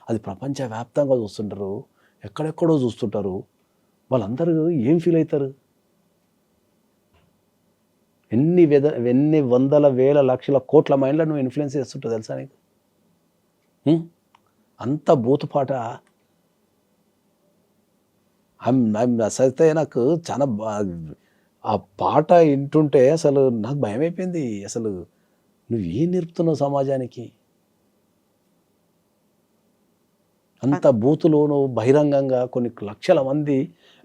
అది ప్రపంచవ్యాప్తంగా చూస్తుంటారు, ఎక్కడెక్కడో చూస్తుంటారు. వాళ్ళందరూ ఏం ఫీల్ అవుతారు? ఎన్ని వందల వేల లక్షల కోట్ల మైండ్లో నువ్వు ఇన్ఫ్లుయెన్స్ చేస్తుంటావు తెలుసా నీకు? అంత బూతుపాట. అసలు నాకు చాలా ఆ పాట వింటుంటే అసలు నాకు భయం అయిపోయింది. అసలు నువ్వు ఏం నేర్పుతున్నావు సమాజానికి? అంత బూతులు నువ్వు బహిరంగంగా కొన్ని లక్షల మంది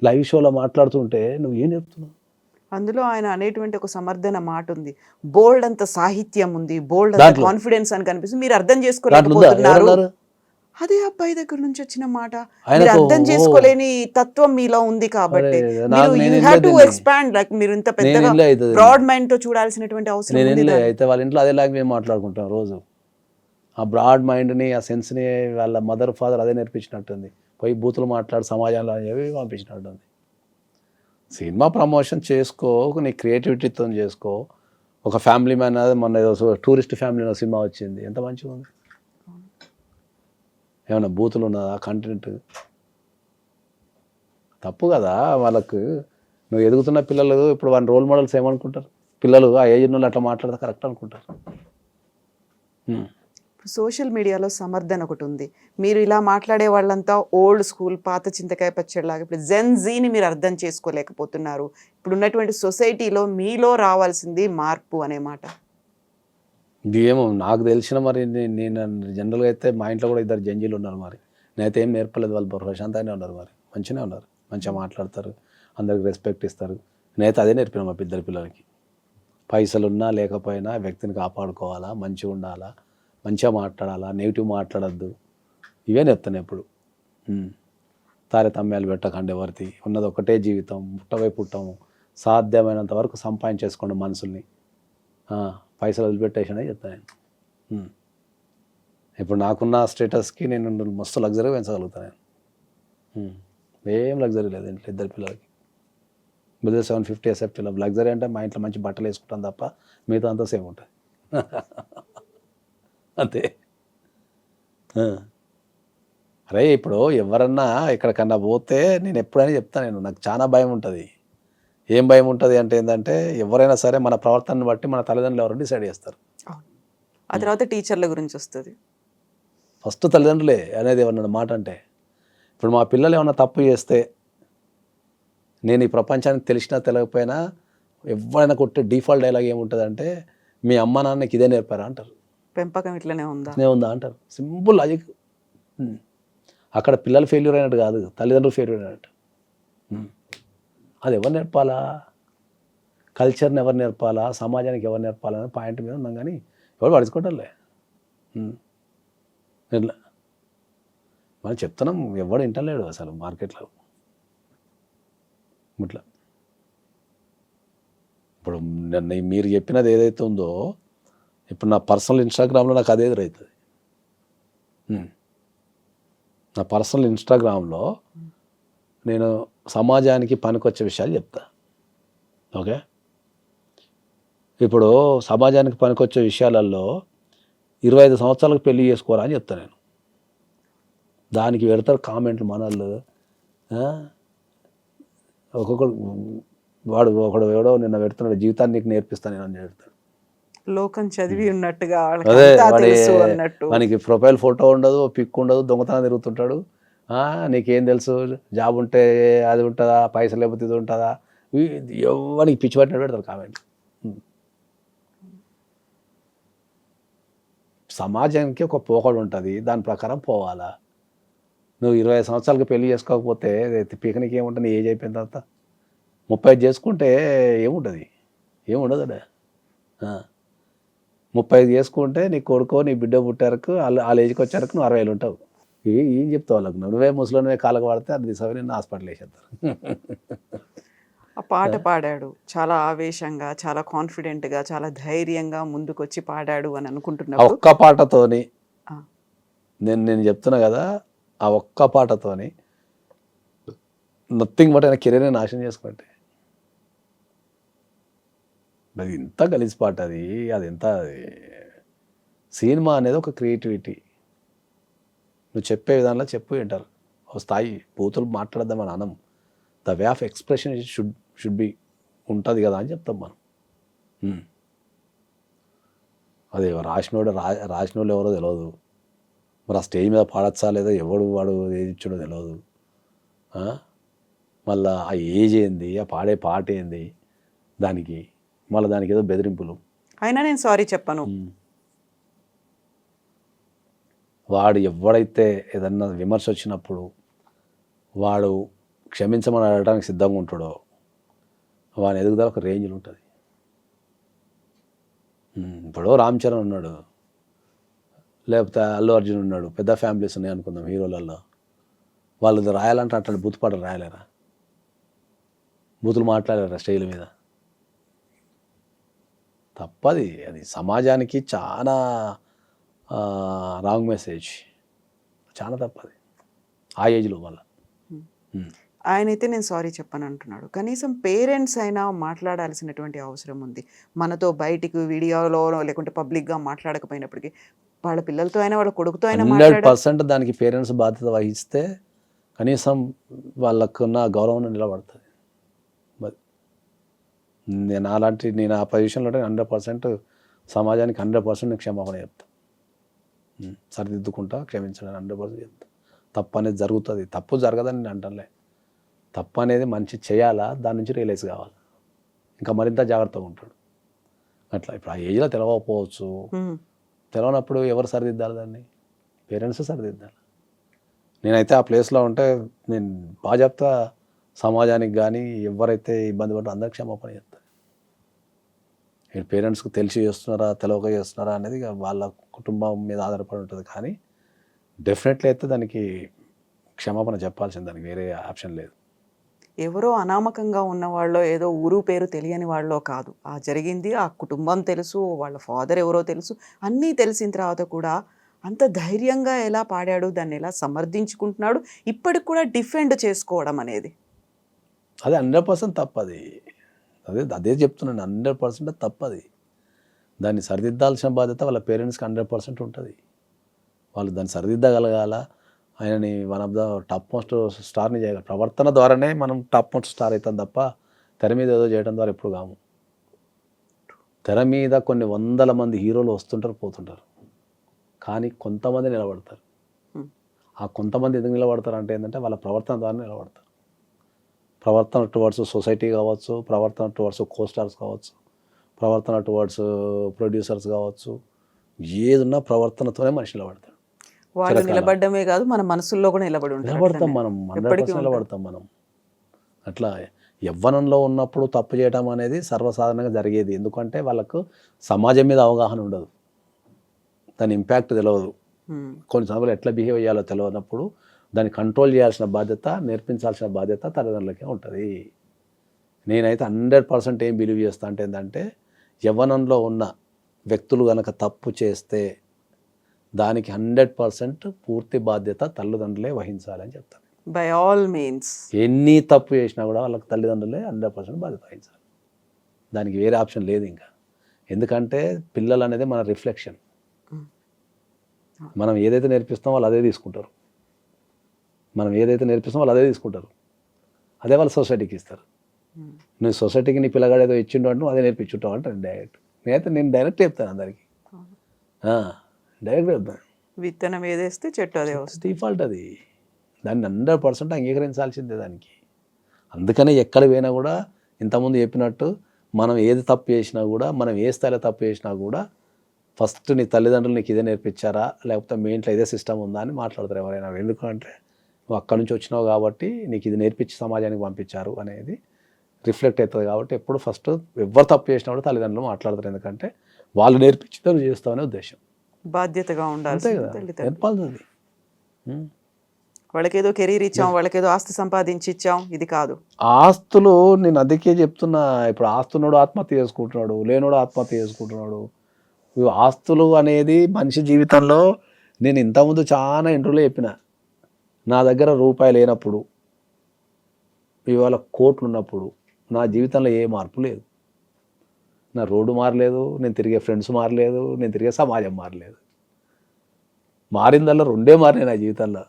లైవ్ షోలో మాట్లాడుతుంటే నువ్వు ఏం నేర్పుతున్నావు? అందులో ఆయన అనేటువంటి ఒక సమర్థన మాట ఉంది, బోల్డ్ అంత సాహిత్యం ఉంది, బోల్డ్ అంత కాన్ఫిడెన్స్ అని కనిపిస్తుంది, మీరు అర్థం చేసుకోలేకపోతున్నారు. అదే అబ్బాయి దగ్గర నుంచి వచ్చిన మాట. మీరు అర్థం చేసుకోలేని తత్వం మీలో ఉంది కాబట్టి మీరు you have to expand. Like మీరు ఇంత పెద్దగా బ్రాడ్ మైండ్ తో చూడాల్సినటువంటి అవసరం ఉంది. అయితే వాళ్ళ ఇంట్లో అదే లాంగ్వేజ్ మాట్లాడుకుంటాం రోజు. ఆ బ్రాడ్ మైండ్ని, ఆ సెన్స్ని వాళ్ళ మదర్ ఫాదర్ అదే నేర్పించినట్టుంది. పోయి బూతులు మాట్లాడి సమాజంలో అనేవి పంపించినట్టుంది. సినిమా ప్రమోషన్ చేసుకో, నీ క్రియేటివిటీతో చేసుకో. ఒక ఫ్యామిలీ మ్యాన్ అనేది మొన్న ఏదో టూరిస్ట్ ఫ్యామిలీ సినిమా వచ్చింది, ఎంత మంచిగా ఉంది. ఏమన్నా బూతులు ఉన్నదా? కంటెంట్ తప్పు కదా వాళ్ళకు. నువ్వు ఎదుగుతున్న పిల్లలు ఇప్పుడు వాళ్ళ రోల్ మోడల్స్ ఏమనుకుంటారు? పిల్లలు ఆ ఏజ్ వాళ్ళు అట్లా మాట్లాడితే కరెక్ట్ అనుకుంటారు. సోషల్ మీడియాలో సమర్థన ఒకటి ఉంది. మీరు ఇలా మాట్లాడే వాళ్ళంతా ఓల్డ్ స్కూల్, పాత చింతకాయ పచ్చడిలాగా. ఇప్పుడు జెన్జీని మీరు అర్థం చేసుకోలేకపోతున్నారు. ఇప్పుడు ఉన్నటువంటి సొసైటీలో మీలో రావాల్సింది మార్పు అనే మాట. ఏమో నాకు తెలిసిన మరి నేను జనరల్గా అయితే మా ఇంట్లో కూడా ఇద్దరు జంజీలు ఉన్నారు. మరి నేనైతే ఏం నేర్పలేదు. వాళ్ళు ప్రశాంతంగానే ఉన్నారు, మరి మంచిగానే ఉన్నారు, మంచిగా మాట్లాడతారు, అందరికి రెస్పెక్ట్ ఇస్తారు. నేనైతే అదే నేర్పిన మా ఇద్దరు పిల్లలకి. పైసలున్నా లేకపోయినా వ్యక్తిని కాపాడుకోవాలా, మంచిగా ఉండాలా, మంచిగా మాట్లాడాలా, నెగిటివ్ మాట్లాడద్దు. ఇవే నేర్పుతాను ఎప్పుడు. తారతమ్యాలు పెట్టకండి ఎవరిది. ఉన్నది ఒకటే జీవితం, పుట్టవై పుట్టము, సాధ్యమైనంత వరకు సంపాదించేసుకోండి మనుషుల్ని, పైసలు వదిలిపెట్టేసానే చెప్తాను నేను. ఇప్పుడు నాకున్న స్టేటస్కి నేను మస్తు లగ్జరీ పెంచగలుగుతాను నేను. ఏం లగ్జరీ లేదు ఇంట్లో ఇద్దరు పిల్లలకి. బిలో 750 ఎసెప్ట్. లగ్జరీ అంటే మా ఇంట్లో మంచి బట్టలు వేసుకుంటాను తప్ప మిగతా అంతా సేమ్ ఉంటుంది అంతే. అరే ఇప్పుడు ఎవరన్నా ఎక్కడికన్నా పోతే నేను ఎప్పుడైనా చెప్తాను, నాకు చాలా భయం ఉంటుంది. ఏం భయం ఉంటుంది అంటే ఏంటంటే ఎవరైనా సరే మన ప్రవర్తనను బట్టి మన తల్లిదండ్రులు ఎవరు డిసైడ్ చేస్తారు. ఆ తర్వాత టీచర్ల గురించి వస్తుంది. ఫస్ట్ తల్లిదండ్రులే అనేది ఏమన్నా మాట అంటే. ఇప్పుడు మా పిల్లలు ఏమన్నా తప్పు చేస్తే నేను ఈ ప్రపంచానికి తెలిసినా తెలియకపోయినా ఎవరైనా కొట్టే డిఫాల్ట్ డైలాగ్ ఏముంటుంది అంటే, మీ అమ్మ నాన్నకి ఇదే నేర్పారా అంటారు. పెంపకం ఇట్లనే ఉందా అంటారు. Simple logic. అక్కడ పిల్లలు ఫెయిల్యూర్ అయినట్టు కాదు, తల్లిదండ్రులు ఫెయిల్యూర్ అయినట్టు. అది ఎవరు నేర్పాలా? కల్చర్ని ఎవరు నేర్పాలా, సమాజానికి ఎవరు నేర్పాలా అనే పాయింట్ మీద ఉన్నాం. కానీ ఎవరు పడుచుకోవటంలే. ఇట్లా మనం చెప్తున్నాం, ఎవడు వింటలేడు అసలు మార్కెట్లో. ఇట్లా ఇప్పుడు మీరు చెప్పినది ఏదైతే ఉందో, ఇప్పుడు నా పర్సనల్ ఇన్స్టాగ్రామ్లో నాకు అదే ఎదురవుతుంది. నా పర్సనల్ ఇన్స్టాగ్రామ్లో నేను సమాజానికి పనికొచ్చే విషయాలు చెప్తా. ఓకే, ఇప్పుడు సమాజానికి పనికొచ్చే విషయాలలో 25 సంవత్సరాలకు పెళ్లి చేసుకోరా అని చెప్తాను నేను. దానికి పెడతారు కామెంట్లు మనల్ని. ఒక్కొక్కడు ఒకడు ఎవడో నిన్న పెడుతున్నాడు, జీవితాన్ని నీకు నేర్పిస్తాను నేను అని పెడతాడు. లోకం చదివి ఉన్నట్టుగా అదే తెలుసు అన్నట్టు. మనకి ప్రొఫైల్ ఫోటో ఉండదు, పిక్ ఉండదు, దొంగతనం తిరుగుతుంటాడు. నీకేం తెలుసు, జాబ్ ఉంటే అది ఉంటుందా, పైసలు లేకపోతే ఇది ఉంటుందా, ఎవరికి పిచ్చి పట్టినట్టు పెడతారు కామెంట్. సమాజానికి ఒక పోకడు ఉంటుంది, దాని ప్రకారం పోవాలా. నువ్వు 25 సంవత్సరాలకి పెళ్లి చేసుకోకపోతే పీకనికి ఏముంటుంది, ఏజ్ అయిపోయిన తర్వాత 35 చేసుకుంటే ఏముంటుంది, ఏముండదు. 35 చేసుకుంటే నీ కొడుకో నీ బిడ్డ పుట్టారకు వాళ్ళ ఏజ్కి వచ్చారకు నువ్వు 60 ఉంటావు. ఏం చెప్తావు వాళ్ళకు? నువ్వే ముసలినే కాళ్ళకు పడితే అది దిశ నిన్ను హాస్పిటల్ వేసేస్తారు. ఆ పాట పాడాడు చాలా ఆవేశంగా, చాలా కాన్ఫిడెంట్గా, చాలా ధైర్యంగా ముందుకొచ్చి పాడాడు అని అనుకుంటున్నాను. ఒక్క పాటతోని నేను చెప్తున్నా కదా, ఆ ఒక్క పాటతోని నథింగ్ బట్ ఆయన కెరీర్ని నాశనం చేసుకుంటే. అది ఎంత గలీజ్ పాట అది. ఎంత సినిమా అనేది ఒక క్రియేటివిటీ. నువ్వు చెప్పే విధానంలో చెప్పు వింటారు. ఒక స్థాయి బూతులు మాట్లాడదామని అనం. The way of expression should be ఉంటుంది కదా అని చెప్తాం మనం. అదే రాసిన వాళ్ళు ఎవరో తెలియదు. మరి ఆ స్టేజ్ మీద పాడచ్చా లేదా, ఎవడు వాడు ఏది ఇచ్చాడో తెలియదు. మళ్ళీ ఆ ఏజ్ ఏంది, ఆ పాడే పాట ఏంది, దానికి ఏదో బెదిరింపులు. అయినా నేను సారీ చెప్పను. వాడు ఎవడైతే ఏదన్నా విమర్శ వచ్చినప్పుడు వాడు క్షమించమని అడగడానికి సిద్ధంగా ఉంటాడో వాని ఎదుగుదల ఒక రేంజ్లో ఉంటుంది. ఇప్పుడు రామ్ చరణ్ ఉన్నాడు, లేకపోతే అల్లు అర్జున్ ఉన్నాడు, పెద్ద ఫ్యామిలీస్ ఉన్నాయి అనుకుందాం హీరోలలో. వాళ్ళు రాయాలంటే అట్లాంటి బూతు పాటలు రాయలేరా? బూతులు మాట్లాడలేరా స్టేజ్ మీద? తప్పది. అది సమాజానికి చాలా రాంగ్ మెసేజ్, చాలా తప్పది ఆ ఏజ్లో వల్ల. ఆయనైతే నేను సారీ చెప్పను అంటున్నాడు. కనీసం పేరెంట్స్ అయినా మాట్లాడాల్సినటువంటి అవసరం ఉంది. మనతో బయటికి వీడియోలో లేకుంటే పబ్లిక్గా మాట్లాడకపోయినప్పటికీ వాళ్ళ పిల్లలతో అయినా వాళ్ళ కొడుకుతో అయినా 100% దానికి పేరెంట్స్ బాధ్యత వహిస్తే కనీసం వాళ్ళకున్న గౌరవం నిలబడుతుంది. నేను ఆ పొజిషన్లో 100% సమాజానికి 100% క్షమాపణ చెప్తాను. సరిదిద్దుకుంటా, క్షమించడం 100% చెప్తా. తప్పు అనేది జరుగుతుంది, తప్పు జరగదని నేను అంటలే. తప్పు అనేది మంచి చేయాలా, దాని నుంచి రియలైజ్ కావాలి, ఇంకా మరింత జాగ్రత్తగా ఉంటాడు. అట్లా ఇప్పుడు ఆ ఏజ్లో తెలవకపోవచ్చు. తెలవనప్పుడు ఎవరు సరిదిద్దాలి దాన్ని? పేరెంట్స్ సరిదిద్దాలి. నేనైతే ఆ ప్లేస్లో ఉంటే నేను బాగా చెప్తా, సమాజానికి కానీ ఎవరైతే ఇబ్బంది పడ్డారో అందరికి క్షమాపణ చెప్తాను. పేరెంట్స్కి తెలిసి చేస్తున్నారా తెలవక చేస్తున్నారా అనేది వాళ్ళ కుటుంబం మీద ఆధారపడి ఉంటుంది. కానీ డెఫినెట్లీ అయితే దానికి క్షమాపణ చెప్పాల్సింది, దానికి వేరే ఆప్షన్ లేదు. ఎవరో అనామకంగా ఉన్న వాళ్ళో ఏదో ఊరు పేరు తెలియని వాళ్ళో కాదు. ఆ జరిగింది, ఆ కుటుంబం తెలుసు, వాళ్ళ ఫాదర్ ఎవరో తెలుసు, అన్నీ తెలిసిన తర్వాత కూడా అంత ధైర్యంగా ఎలా పాడాడు, దాన్ని ఎలా సమర్థించుకుంటున్నాడు, ఇప్పటికి కూడా డిఫెండ్ చేసుకోవడం అనేది అదే 100% తప్పది. అదే చెప్తున్నాను, 100% తప్పది. దాన్ని సరిదిద్దాల్సిన బాధ్యత వాళ్ళ పేరెంట్స్కి 100% ఉంటుంది. వాళ్ళు దాన్ని సరిదిద్దగలగాల. ఆయనని one of the top most స్టార్ని చేయగల ప్రవర్తన ద్వారానే మనం టాప్ మోస్ట్ స్టార్ అవుతాం తప్ప తెర మీద ఏదో చేయడం ద్వారా ఎప్పుడు కాము. తెర మీద కొన్ని వందల మంది హీరోలు వస్తుంటారు, పోతుంటారు, కానీ కొంతమంది నిలబడతారు. ఆ కొంతమంది ఎందుకు నిలబడతారు అంటే ఏంటంటే వాళ్ళ ప్రవర్తన ద్వారా నిలబడతారు. ప్రవర్తన టువర్డ్స్ సొసైటీ కావచ్చు, ప్రవర్తన టువర్డ్స్ కోస్టార్స్ కావచ్చు, ప్రవర్తన టువర్డ్స్ ప్రొడ్యూసర్స్ కావచ్చు, ఏదున్నా ప్రవర్తనతోనే మనిషి నిలబడతాడు. వాళ్ళు నిలబడమే కాదు, మన మనసుల్లో కూడా నిలబడతాం మనం, 100% నిలబడతాం మనం. అట్లా యవ్వనంలో ఉన్నప్పుడు తప్పు చేయడం అనేది సర్వసాధారణంగా జరిగేది. ఎందుకంటే వాళ్ళకు సమాజం మీద అవగాహన ఉండదు, దాని ఇంపాక్ట్ తెలియదు, కొన్ని సమయంలో ఎట్లా బిహేవ్ చేయాలో తెలియనప్పుడు దాన్ని కంట్రోల్ చేయాల్సిన బాధ్యత, నేర్పించాల్సిన బాధ్యత తల్లిదండ్రులకే ఉంటుంది. నేనైతే 100% ఏం బిలీవ్ చేస్తా అంటే ఏంటంటే, యవ్వనంలో ఉన్న వ్యక్తులు కనుక తప్పు చేస్తే దానికి 100% పూర్తి బాధ్యత తల్లిదండ్రులే వహించాలని చెప్తాను. బై ఆల్ మీన్స్ ఎన్ని తప్పు చేసినా కూడా వాళ్ళకి తల్లిదండ్రులే 100% బాధ్యత వహించాలి. దానికి వేరే ఆప్షన్ లేదు ఇంకా. ఎందుకంటే పిల్లలు అనేది మన రిఫ్లెక్షన్. మనం ఏదైతే నేర్పిస్తామో వాళ్ళు అదే తీసుకుంటారు. అదే వాళ్ళు సొసైటీకి ఇస్తారు. నువ్వు సొసైటీకి నీ పిల్లగాడు ఏదో ఇచ్చిండు అంటే నువ్వు అదే నేర్పించుంటావు అంటాను డైరెక్ట్. నేను డైరెక్ట్ చెప్తాను అందరికి, డైరెక్ట్ చెప్తాను. విత్తనం ఏదేస్తే చెట్టు అదే వస్తుంది. డిఫాల్ట్ అది. దాన్ని 100% అంగీకరించాల్సిందే దానికి. అందుకనే ఎక్కడ పోయినా కూడా ఇంతకుముందు చెప్పినట్టు మనం ఏది తప్పు చేసినా కూడా, మనం ఏ స్థాయిలో తప్పు చేసినా కూడా ఫస్ట్ నీ తల్లిదండ్రులు నీకు ఇదే నేర్పించారా, లేకపోతే మీ ఇంట్లో ఇదే సిస్టమ్ ఉందా అని మాట్లాడతారు ఎవరైనా. ఎందుకంటే నువ్వు అక్కడి నుంచి వచ్చినావు కాబట్టి నీకు ఇది నేర్పించి సమాజానికి పంపించారు అనేది రిఫ్లెక్ట్ అవుతుంది. కాబట్టి ఎప్పుడు ఫస్ట్ ఎవరు తప్పు చేసినా కూడా తల్లిదండ్రులు మాట్లాడతారు. ఎందుకంటే వాళ్ళు నేర్పించితే నువ్వు చేస్తావనే ఉద్దేశం. బాధ్యతగా ఉండాలి కదా, నేర్పాల్సింది. వాళ్ళకేదో కెరీర్ ఇచ్చాం, వాళ్ళకేదో ఆస్తి సంపాదించి ఇచ్చాం, ఇది కాదు. ఆస్తులు నేను అందుకే చెప్తున్నా. ఇప్పుడు ఆస్తున్నోడు ఆత్మహత్య చేసుకుంటున్నాడు, లేనోడు ఆత్మహత్య చేసుకుంటున్నాడు. ఆస్తులు అనేది మనిషి జీవితంలో, నేను ఇంతకుముందు చాలా ఇంటర్వ్యూలో చెప్పిన, నా దగ్గర రూపాయి లేనప్పుడు, ఇవాళ కోట్లు ఉన్నప్పుడు నా జీవితంలో ఏ మార్పు లేదు. నా రోడ్డు మారలేదు, నేను తిరిగే ఫ్రెండ్స్ మారలేదు, నేను తిరిగే సమాజం మారలేదు. మారిందల్లా రెండే మారినాయి నా జీవితంలో.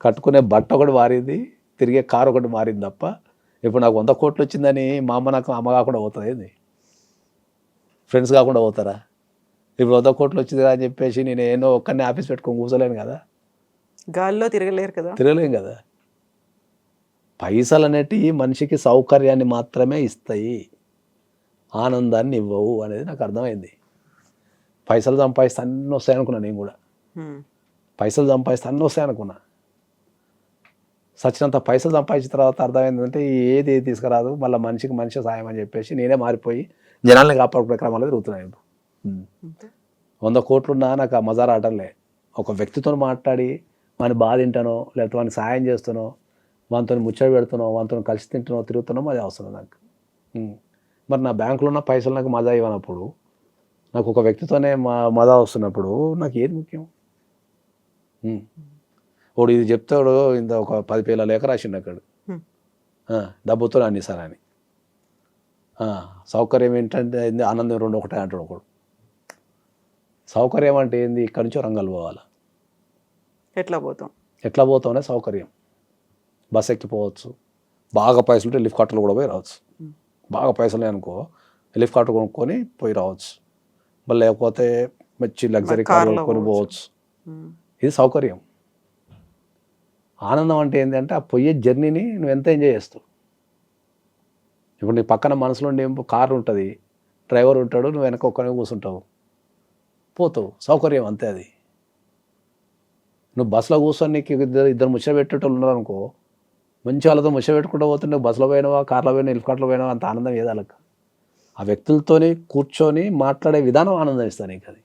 కట్టుకునే బట్ట ఒకటి మారింది, తిరిగే కారు ఒకటి మారింది తప్ప. ఇప్పుడు నాకు 100 కోట్లు వచ్చిందని మా అమ్మ నాకు అమ్మ కాకుండా పోతుంది ఏంది? ఫ్రెండ్స్ కాకుండా పోతారా? ఇప్పుడు 100 కోట్లు వచ్చింది అని చెప్పేసి నేను ఏదో ఒక్కరిని ఆఫీస్ పెట్టుకొని కూర్చోలేను కదా, గాల్లో తిరగలేరు కదా, తిరగలేం కదా. పైసలు అనేటివి మనిషికి సౌకర్యాన్ని మాత్రమే ఇస్తాయి, ఆనందాన్ని ఇవ్వవు అనేది నాకు అర్థమైంది. పైసలు సంపాదిస్తే అన్నీ వస్తాయి అనుకున్నా నేను కూడా. పైసలు సంపాదిస్తే అన్నీ వస్తాయి అనుకున్నా. సచ్చినంత పైసలు సంపాదించిన తర్వాత అర్థమైందంటే ఏది తీసుకురాదు, మళ్ళీ మనిషికి మనిషి సాయం అని చెప్పేసి నేనే మారిపోయి జనాల్ని కాపాడుకునే క్రమంలో తిరుగుతున్నాను. 100 కోట్లున్నా నాకు ఆ మజారా ఆటలే. ఒక వ్యక్తితో మాట్లాడి వాని బాధ తింటానో, లేకపోతే వానికి సాయం చేస్తానో, వానితో ముచ్చట పెడుతున్నావు, వానితో కలిసి తింటున్నావు, తిరుగుతున్నావు, మజా వస్తుంది నాకు. మరి నా బ్యాంకులో ఉన్న పైసలు నాకు మజా ఇవ్వనప్పుడు, నాకు ఒక వ్యక్తితోనే మజా వస్తున్నప్పుడు నాకు ఏది ముఖ్యం? వాడు ఇది చెప్తాడు, ఇంత ఒక 10 పేల లేఖ రాసిండు అక్కడ, డబ్బుతో అన్ని సార్ అని. సౌకర్యం ఏంటంటే ఆనందం రెండు ఒకటే అంటాడు ఒకడు. సౌకర్యం అంటే ఏంది? ఇక్కడి నుంచి రంగాలు పోవాలి. ఎట్లా పోతాం అనేది సౌకర్యం. బస్ ఎక్కిపోవచ్చు, బాగా పైసలు ఉంటే లిఫ్ట్ కార్టర్లు కూడా పోయి రావచ్చు. బాగా పైసలు అనుకో లిఫ్ట్ కార్టర్ కొనుక్కొని పోయి రావచ్చు. మళ్ళీ లేకపోతే మంచి లగ్జరీ కార్ కొనుక్కొని పోవచ్చు. ఇది సౌకర్యం. ఆనందం అంటే ఏంటంటే ఆ పోయే జర్నీని నువ్వు ఎంత ఎంజాయ్ చేస్తావు. ఇప్పుడు నీ పక్కన మనసులో కారు ఉంటుంది, డ్రైవర్ ఉంటాడు, నువ్వు వెనక ఒక్కనే కూర్చుంటావు, పోతావు. సౌకర్యం అంతే అది. నువ్వు బస్సులో కూర్చొని నీకు ఇద్దరు ముచ్చట పెట్టేటోళ్ళు ఉన్నారు అనుకో, మంచి వాళ్ళతో ముచ్చట పెట్టుకుంటూ పోతే నువ్వు బస్సులో పోయినావా, కార్లో పోయినా, లిఫ్ట్ కార్ట్లో పోయినావా, అంత ఆనందం ఏదాలకు. ఆ వ్యక్తులతోని కూర్చొని మాట్లాడే విధానం ఆనందం ఇస్తాను నీకు. అది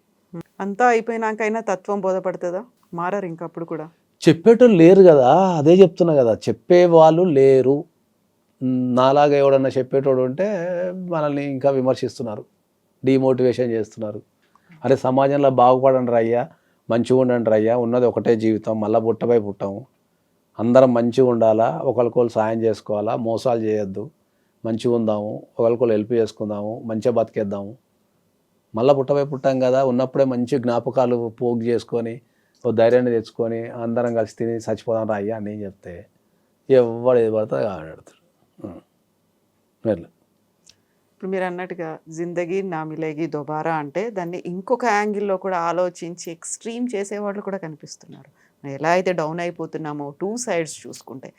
అంతా అయిపోయినాకైనా తత్వం బోధపడుతుందా? మారారు ఇంకా అప్పుడు కూడా? చెప్పేటోళ్ళు లేరు కదా, అదే చెప్తున్నా కదా, చెప్పేవాళ్ళు లేరు. నాలాగా ఎవడన్నా చెప్పేటోడు ఉంటే మనల్ని ఇంకా విమర్శిస్తున్నారు, డిమోటివేషన్ చేస్తున్నారు. అరే సమాజంలో బాగుపడండి రయ్యా, మంచిగా ఉండండి రయ్యా, ఉన్నది ఒకటే జీవితం, మళ్ళీ పుట్టపై పుట్టాము, అందరం మంచిగా ఉండాలా, ఒకరికొకరు సాయం చేసుకోవాలా, మోసాలు చేయొద్దు, మంచిగా ఉందాము, ఒకరికొకరు హెల్ప్ చేసుకుందాము, మంచిగా బతికేద్దాము, మళ్ళీ పుట్టపై పుట్టాం కదా, ఉన్నప్పుడే మంచి జ్ఞాపకాలు పోగు చేసుకొని ఓ ధైర్యాన్ని తెచ్చుకొని అందరం కలిసి తిని చచ్చిపోదాం రాయ్యా అని నేను చెప్తే ఎవడు ఏది పడుతుంది ఆడాడుతాడు. ఇప్పుడు మీరు అన్నట్టుగా జిందగీ నా మిలేగి దోబారా అంటే దాన్ని ఇంకొక యాంగిల్లో కూడా ఆలోచించి ఎక్స్ట్రీమ్ చేసేవాళ్ళు కూడా కనిపిస్తున్నారు. ఎలా అయితే డౌన్ అయిపోతున్నామో 2 sides చూసుకుంటే,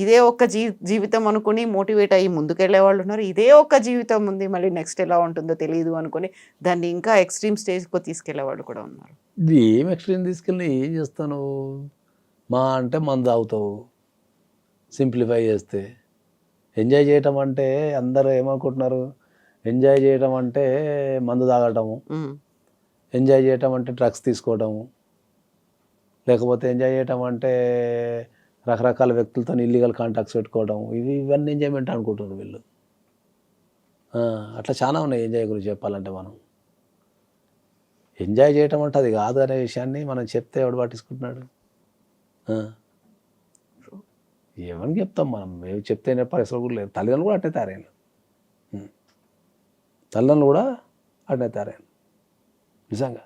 ఇదే ఒక్క జీవితం అనుకుని మోటివేట్ అయ్యి ముందుకెళ్లే వాళ్ళు ఉన్నారు, ఇదే ఒక్క జీవితం ఉంది మళ్ళీ నెక్స్ట్ ఎలా ఉంటుందో తెలియదు అనుకుని దాన్ని ఇంకా ఎక్స్ట్రీమ్ స్టేజ్కి తీసుకెళ్లే వాళ్ళు కూడా ఉన్నారు. ఇది ఏం ఎక్స్ట్రీమ్ తీసుకెళ్ళి ఏం చేస్తాను? మా అంటే మందు తాగుతావు, సింప్లిఫై చేస్తే. ఎంజాయ్ చేయటం అంటే అందరూ ఏమనుకుంటున్నారు, ఎంజాయ్ చేయటం అంటే మందు తాగటము, ఎంజాయ్ చేయటం అంటే డ్రగ్స్ తీసుకోవటము, లేకపోతే ఎంజాయ్ చేయటం అంటే రకరకాల వ్యక్తులతో ఇల్లీగల్ కాంటాక్ట్స్ పెట్టుకోవడం, ఇవన్నీ ఎంజాయ్మెంట్ అనుకుంటున్నారు వీళ్ళు. అట్లా చాలా ఉన్నాయి ఎంజాయ్ గురించి చెప్పాలంటే. మనం ఎంజాయ్ చేయటం అంటే అది కాదు అనే విషయాన్ని మనం చెప్తే ఎవడు పట్టించుకుంటున్నాడు? ఏమని చెప్తాం మనం? ఏమి చెప్తే పరిస్థితులు కూడా లేదు. తల్లిదండ్రులు కూడా అట్నే తయారైన, తల్లిదండ్రులు కూడా అట్నే తయారైన నిజంగా.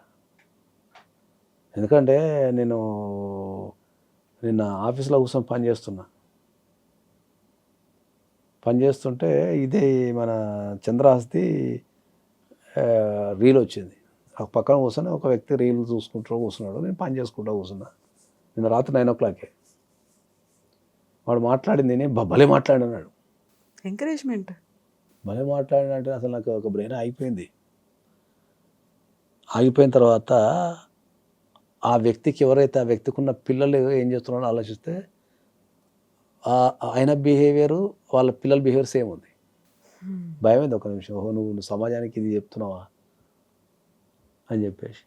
ఎందుకంటే నేను నిన్న ఆఫీస్లో కూర్చొని పనిచేస్తుంటే ఇదే మన చంద్రహాస్ది రీల్ వచ్చింది. ఆ పక్కన కూర్చొని ఒక వ్యక్తి రీల్ చూసుకుంటూ కూర్చున్నాడు, నేను పని చేసుకుంటూ కూర్చున్నా. నిన్న రాత్రి 9 o'clock వాడు మాట్లాడింది నేను భలే మాట్లాడినాడు. ఎంకరేజ్మెంట్ భలే మాట్లాడినంటే అసలు నాకు ఒక బ్రెయిన్ ఆగిపోయిన తర్వాత ఆ వ్యక్తికి ఎవరైతే ఆ వ్యక్తికి ఉన్న పిల్లలు ఏం చేస్తున్నారో ఆలోచిస్తే ఆయన బిహేవియరు వాళ్ళ పిల్లల బిహేవియర్ సేమ్ ఉంది. భయమైంది ఒక నిమిషం. ఓహో, నువ్వు సమాజానికి ఇది చెప్తున్నావా అని చెప్పేసి.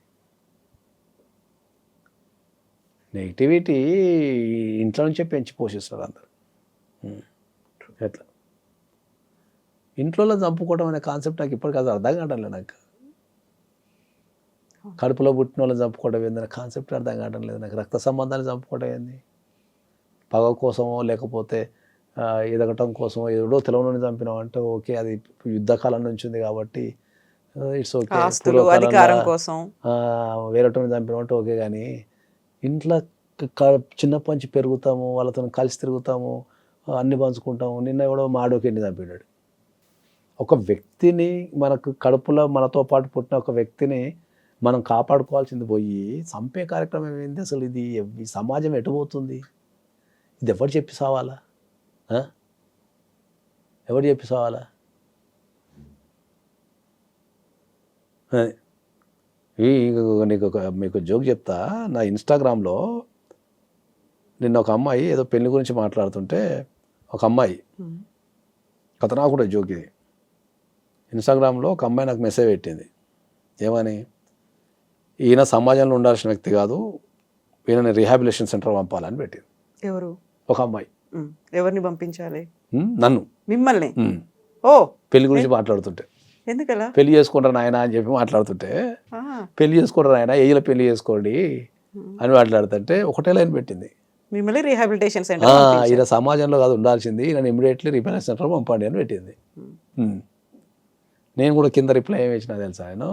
నెగిటివిటీ ఇంట్లో నుంచే పెంచి పోషిస్తారు అందరు. ఎట్లా ఇంట్లో చంపుకోవడం అనే కాన్సెప్ట్ నాకు ఇప్పటికీ అది అర్థం కావట్లేదు. నాకు కడుపులో పుట్టిన వాళ్ళని చంపుకోవడం ఏందనే కాన్సెప్ట్ అర్థం కావడం లేదు నాకు. రక్త సంబంధాన్ని చంపుకోవడం ఏంది? పగ కోసమో లేకపోతే ఎదగటం కోసమో ఏదో తెలవని చంపినాం అంటే ఓకే, అది యుద్ధకాలం నుంచి ఉంది కాబట్టి ఇట్స్ ఓకే. అధికారం కోసం వేరేటోని చంపినాం అంటే ఓకే. కానీ ఇంట్లో చిన్నప్పటి నుంచి పెరుగుతాము, వాళ్ళతో కలిసి తిరుగుతాము, అన్ని పంచుకుంటాము. నిన్న ఎవడో మాడోకెన్ని చంపినాడు. ఒక వ్యక్తిని, మనకు కడుపులో మనతో పాటు పుట్టిన ఒక వ్యక్తిని మనం కాపాడుకోవాల్సింది పోయి చంపే కార్యక్రమం ఏంది అసలు? ఇది ఈ సమాజం ఎటుపోతుంది? ఇది ఎవరు చెప్పి సావాలా? ఎవరు చెప్పి సావాలా? మీకు జోక్ చెప్తా. నా ఇన్స్టాగ్రామ్లో నిన్న ఒక అమ్మాయి ఏదో పెళ్లి గురించి మాట్లాడుతుంటే ఒక అమ్మాయి కథ, నాకు కూడా జోక్ ఇది. ఇన్స్టాగ్రామ్లో ఒక అమ్మాయి నాకు మెసేజ్ పెట్టింది. ఏమని? ఈయన సమాజంలో ఉండాల్సిన వ్యక్తి కాదు, ఈయనని రీహాబిలిటేషన్ సెంటర్ పంపాలని పెట్టింది. ఎవరు? ఒక అమ్మాయి. ఎవరిని పంపించాలి? నన్ను. మిమ్మల్ని? ఓ, పెళ్లి గురించి మాట్లాడుతుంటే. ఎందుకలా? పెళ్లి చేసుకుంటారు నాయన అని చెప్పి మాట్లాడుతుంటే, పెళ్లి చేసుకుంటారు నాయన, ఏజ్లో పెళ్లి చేసుకోండి అని మాట్లాడుతుంటే ఒకటే లైన్ పెట్టింది, మిమ్మల్ని రీహాబిలిటేషన్ సెంటర్. ఈయన సమాజంలో కాదు ఉండాల్సింది, ఈయన ఇమీడియట్లీ రీహాబిలిటేషన్ సెంటర్ పంపండి అని పెట్టింది. నేను కూడా కింద రిప్లై ఏమి ఇచ్చినా తెలుసా? ఆయన,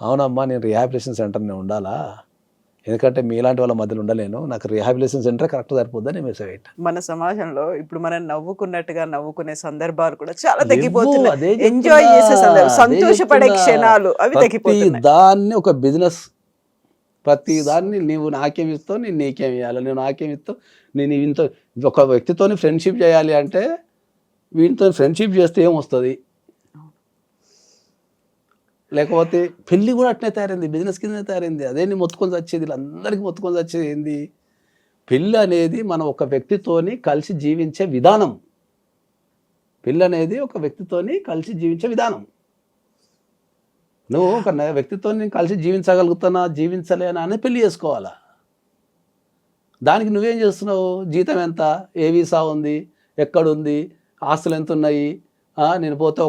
అవునమ్మా, నేను రీహాబిలిటేషన్ సెంటర్నే ఉండాలా, ఎందుకంటే మీలాంటి వాళ్ళ మధ్యలో ఉండలేను, నాకు రీహాబిలిటేషన్ సెంటర్ కరెక్ట్ సరిపోద్దని మెసేజ్ పెట్టా. మన సమాజంలో ఇప్పుడు మనం నవ్వుకున్నట్టుగా నవ్వుకునే సందర్భాలు కూడా చాలా తగ్గిపోతున్నాయి. ఎంజాయ్ చేసే సంతోషపడే క్షణాలు అవి తగ్గిపోతున్నాయి. దాన్ని ఒక బిజినెస్, ప్రతి దాన్ని నువ్వు నాకేమి ఇస్తావు, నేను నీకేమి ఇవ్వాలి, నువ్వు నాకేమి ఇస్తావు, నేను ఇంత ఒక వ్యక్తితో ఫ్రెండ్షిప్ చేయాలి అంటే వీటితో ఫ్రెండ్షిప్ చేస్తే ఏమొస్తుంది? లేకపోతే పెళ్ళి కూడా అట్నే తయారైంది, బిజినెస్ కింద తయారైంది. అదే నీ మొత్తుకొని వచ్చేది, వీళ్ళందరికీ మొత్తుకొని వచ్చేది ఏంది? పెళ్ళి అనేది మనం ఒక వ్యక్తితోని కలిసి జీవించే విధానం. పెళ్ళి అనేది ఒక వ్యక్తితోని కలిసి జీవించే విధానం. నువ్వు ఒక వ్యక్తితో కలిసి జీవించగలుగుతున్నా జీవించలేనా అని పెళ్లి చేసుకోవాలా. దానికి నువ్వేం చేస్తున్నావు? జీతం ఎంత, ఏ వీసా ఉంది, ఎక్కడుంది, ఆస్తులు ఎంత ఉన్నాయి, నేను పోతే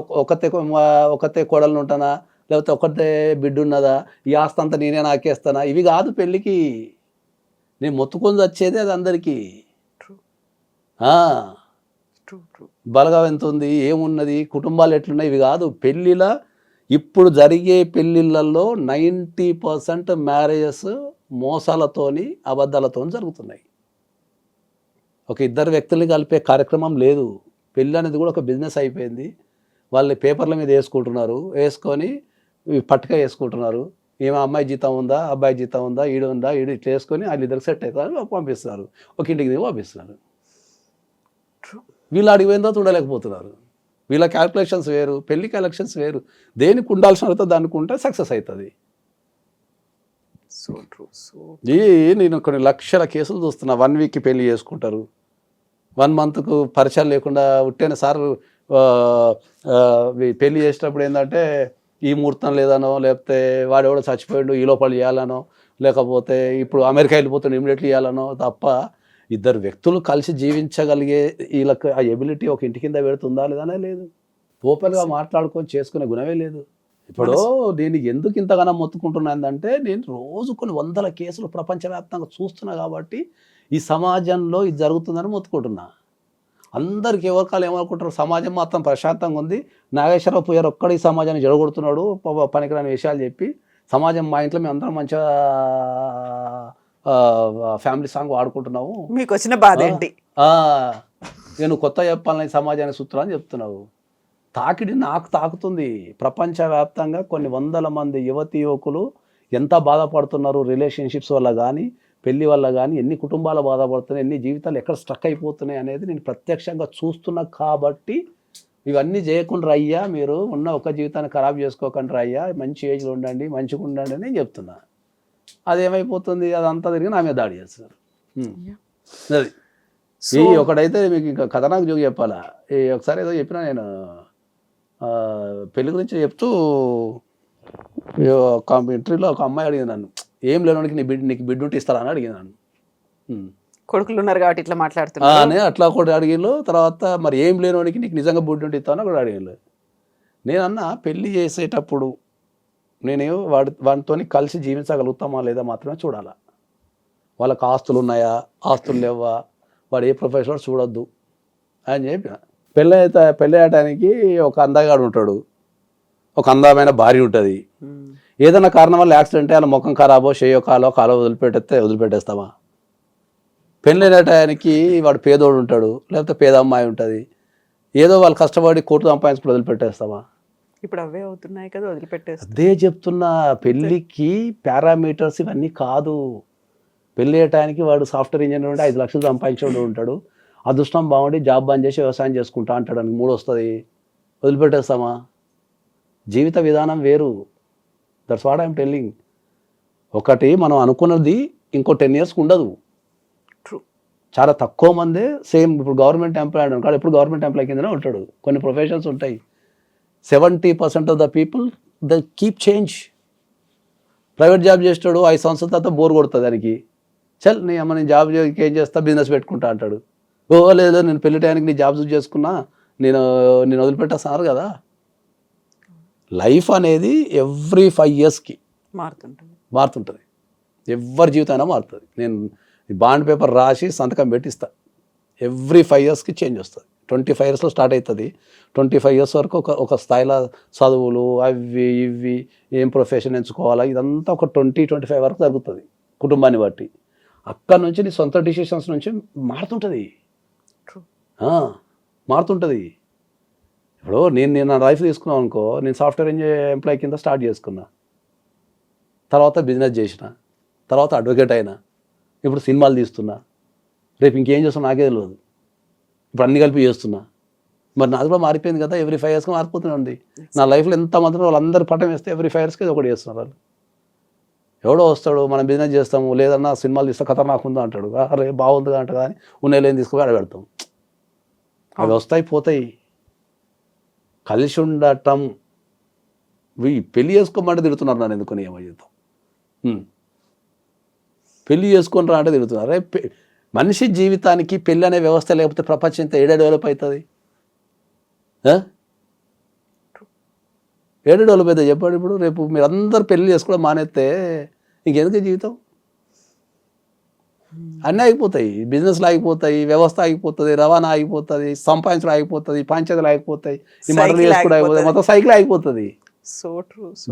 ఒకతే కోడలు ఉంటానా, లేకపోతే ఒకటే బిడ్డ ఉన్నదా, ఈ ఆస్తి అంతా నేనే నాకేస్తానా? ఇవి కాదు పెళ్ళికి. నేను మొత్తుకొని వచ్చేది అది అందరికీ. బలగా ఎంత ఉంది, ఏమున్నది, కుటుంబాలు ఎట్లున్నాయి, ఇవి కాదు. పెళ్ళిలా ఇప్పుడు జరిగే పెళ్ళిళ్ళల్లో 90% మ్యారేజెస్ మోసాలతోని, అబద్ధాలతో జరుగుతున్నాయి. ఒక ఇద్దరు వ్యక్తుల్ని కలిపే కార్యక్రమం లేదు. పెళ్ళి అనేది కూడా ఒక బిజినెస్ అయిపోయింది. వాళ్ళు పేపర్ల మీద వేసుకుంటున్నారు, వేసుకొని పట్టుక వేసుకుంటున్నారు. ఏమో అమ్మాయి జీతం ఉందా, అబ్బాయి జీతం ఉందా, ఈడు ఉందా, ఈడు ఇట్లా వేసుకొని వాళ్ళు ఇద్దరు సెట్ అవుతారు, పంపిస్తున్నారు, ఒక ఇంటికి దిగి పంపిస్తున్నారు. వీళ్ళు అడిగిపోయిందో చూడలేకపోతున్నారు. వీళ్ళ క్యాల్కులేషన్స్ వేరు, పెళ్లి క్యాల్కులేషన్స్ వేరు. దేనికి ఉండాల్సిన దానికి ఉంటే సక్సెస్ అవుతుంది. నేను కొన్ని లక్షల కేసులు చూస్తున్నా. 1 వీక్కి పెళ్లి చేసుకుంటారు, 1 మంత్కు పరిచయం లేకుండా ఉట్టేన సార్ పెళ్లి చేసేటప్పుడు ఏంటంటే ఈ ముహూర్తం లేదనో, లేకపోతే వాడెవడో చచ్చిపోయాడు ఈ లోపల చేయాలనో, లేకపోతే ఇప్పుడు అమెరికా వెళ్ళిపోతే ఇమీడియట్లీ ఇవ్వాలనో తప్ప ఇద్దరు వ్యక్తులు కలిసి జీవించగలిగే వీళ్ళకి ఆ ఎబిలిటీ ఒక ఇంటి కింద పెడుతుందా లేదనే లేదు. ఓపెన్గా మాట్లాడుకొని చేసుకునే గుణమే లేదు. ఇప్పుడు నేను ఎందుకు ఇంతగానో మొత్తుకుంటున్నానంటే నేను రోజు కొన్ని వందల కేసులు ప్రపంచవ్యాప్తంగా చూస్తున్నా కాబట్టి ఈ సమాజంలో ఇది జరుగుతుందని మొత్తుకుంటున్నా. అందరికి ఎవరికాలు ఏమనుకుంటారు, సమాజం మాత్రం ప్రశాంతంగా ఉంది, నాగేశ్వరరావు పోయారు ఒక్కడు ఈ సమాజాన్ని జడగొడుతున్నాడు పనికిరాని విషయాలు చెప్పి సమాజం మా ఇంట్లో మేము అందరం మంచిగా ఫ్యామిలీ సాంగ్ వాడుకుంటున్నాము, మీకు వచ్చిన బాధ ఏంటి? నేను కొత్త చెప్పాలని సమాజానికి సూత్రాలు అని చెప్తున్నావు. తాకిడి నాకు తాకుతుంది. ప్రపంచవ్యాప్తంగా కొన్ని వందల మంది యువతి యువకులు ఎంత బాధపడుతున్నారు రిలేషన్షిప్స్ వల్ల కానీ పెళ్లి వల్ల కానీ, ఎన్ని కుటుంబాలు బాధపడుతున్నాయి, ఎన్ని జీవితాలు ఎక్కడ స్ట్రక్ అయిపోతున్నాయి అనేది నేను ప్రత్యక్షంగా చూస్తున్నా. కాబట్టి ఇవన్నీ చేయకుండా అయ్యా, మీరు ఉన్న ఒక జీవితాన్ని ఖరాబ్ చేసుకోకుండా అయ్యా, మంచి ఏజ్లో ఉండండి, మంచిగా ఉండండి అని నేను చెప్తున్నా. అదేమైపోతుంది, అదంతా తిరిగి నా మీద దాడి చేస్తున్నారు. అది ఈ ఒకటైతే మీకు ఇంకా కథ నాకు జోగి చెప్పాలా. ఒకసారి ఏదో చెప్పినా నేను పెళ్లి గురించి చెప్తూ ఒక ఇంటర్వ్యూలో ఒక అమ్మాయి అడిగింది నన్ను, ఏం లేనోడికి నీకు బిడ్డ ఉంటే ఇస్తారా అని అడిగింది నన్ను. కొడుకులు ఉన్నారు కాబట్టి ఇట్లా మాట్లాడుతున్నా అట్లా కూడా అడిగిళ్ళు. తర్వాత మరి ఏం లేనోడికి నీకు నిజంగా బిడ్డ ఉంటే ఇస్తాను కూడా అడిగిళ్ళు. నేనన్నా పెళ్లి చేసేటప్పుడు నేను వాడితో కలిసి జీవించగలుగుతామా లేదా మాత్రమే చూడాలా. వాళ్ళకి ఆస్తులు ఉన్నాయా, ఆస్తులు లేవా, వాడు ఏ ప్రొఫెషనల్ చూడొద్దు అని చెప్పిన. పెళ్ళి అయ్యటానికి ఒక అందగాడు ఉంటాడు, ఒక అందమైన భార్య ఉంటుంది. ఏదైనా కారణం వల్ల యాక్సిడెంట్ వాళ్ళ ముఖం ఖరాబో చేయో కాలో వదిలిపెట్టేస్తామా? పెళ్ళి అయ్యటానికి వాడు పేదోడు ఉంటాడు, లేకపోతే పేద అమ్మాయి ఉంటుంది, ఏదో వాళ్ళు కష్టపడి కోర్టు సంపాదించుకుని వదిలిపెట్టేస్తామా? ఇప్పుడు అవే అవుతున్నాయి కదా, వదిలిపెట్టేస్తా. అదే చెప్తున్నా, పెళ్ళికి పారామీటర్స్ ఇవన్నీ కాదు. పెళ్ళి అయ్యటానికి వాడు సాఫ్ట్వేర్ ఇంజనీర్ ఉండి 5 లక్షలు సంపాదించేవాడు ఉంటాడు, అదృష్టం బాగుండి జాబ్ బంద్ చేసి వ్యవసాయం చేసుకుంటా అంటాడు, అని 3 వస్తుంది, వదిలిపెట్టేస్తామా? జీవిత విధానం వేరు. That's what I'm telling. ఒకటి మనం అనుకున్నది ఇంకో 10 ఇయర్స్కి ఉండదు. చాలా తక్కువ మందే సేమ్ ఇప్పుడు గవర్నమెంట్ ఎంప్లాయ్ ఉంటాడు, ఎప్పుడు గవర్నమెంట్ ఎంప్లాయ్ కిందనే ఉంటాడు. కొన్ని ప్రొఫెషన్స్ ఉంటాయి, 70% of the people the keep change. Private job చేస్తాడు, 5 సంవత్సరాల తర్వాత బోర్ కొడుతుంది దానికి, చల్ నేను జాబ్ ఏం చేస్తా, బిజినెస్ పెట్టుకుంటా అంటాడు. లేదు నేను పెళ్లి టైంకి నీ జాబ్ చూస్ చేసుకున్నా, నేను వదిలిపెట్టేస్తున్నారు కదా. లైఫ్ అనేది ఎవ్రీ 5 ఇయర్స్కి మారుతుంటుంది. ఎవరి జీవితం అయినా మారుతుంది. నేను బాండ్ పేపర్ రాసి సంతకం పెట్టిస్తా, ఎవ్రీ 5 ఇయర్స్కి చేంజ్ వస్తుంది. 25 ఇయర్స్లో స్టార్ట్ అవుతుంది, 25 ఇయర్స్ వరకు ఒక స్థాయిలో చదువులు అవి ఇవి ఏం ప్రొఫెషన్ ఎంచుకోవాలా ఇదంతా ఒక 20-25 వరకు జరుగుతుంది కుటుంబాన్ని బట్టి. అక్కడ నుంచి నీ సొంత డిసిషన్స్ నుంచి మారుతుంటుంది. ఇప్పుడు నేను నా లైఫ్ తీసుకున్నాను అనుకో, నేను సాఫ్ట్వేర్ ఎంప్లాయ్ కింద స్టార్ట్ చేసుకున్నా, తర్వాత బిజినెస్ చేసిన, తర్వాత అడ్వకేట్ అయినా, ఇప్పుడు సినిమాలు తీస్తున్నా, రేపు ఇంకేం చేస్తున్నా నాకే తెలియదు, ఇప్పుడు అన్ని కలిపి చేస్తున్నా. మరి నాది కూడా మారిపోయింది కదా, ఎవ్రీ 5 ఇయర్స్కి మారిపోతూనే ఉంది. నా లైఫ్లో ఎంతమంది వాళ్ళందరూ పట్టం వేస్తే ఎవ్రీ 5 ఇయర్స్కి ఒకటి చేస్తున్నారు వాళ్ళు. ఎవడో వస్తాడు, మనం బిజినెస్ చేస్తాము, లేదన్నా సినిమాలు తీస్తే ఖతర్నాక్ ఉందా అంటాడు, అరే బాగుంది అంట, కానీ ఉన్నేలేం తీసుకుని ఆడ పెడతాం. అవి వస్తాయి పోతాయి. కలిసి ఉండటం, పెళ్లి చేసుకోమంటే తిడుతున్నారు నన్ను, ఎందుకని ఏమో చేద్దాం, పెళ్లి చేసుకొని రా అంటే తిడుతున్నారు. అరే మనిషి జీవితానికి పెళ్ళి అనే వ్యవస్థ లేకపోతే ప్రపంచం ఇంత డెవలప్ అవుతుంది, డెవలప్ అవుతుంది చెప్పండి. ఇప్పుడు రేపు మీరు అందరు పెళ్లి చేసుకోవడం మానేస్తే ఇంకెందుకు జీవితం? అన్నీ ఆగిపోతాయి, బిజినెస్లు ఆగిపోతాయి, వ్యవస్థ ఆగిపోతుంది, రవాణా ఆగిపోతుంది, సంపాదించడం ఆగిపోతుంది, పంచాయతీలు ఆగిపోతాయి, ఈ మటలు చేసుకోవడం ఆగిపోతుంది, మొత్తం సైకిల్ ఆగిపోతుంది.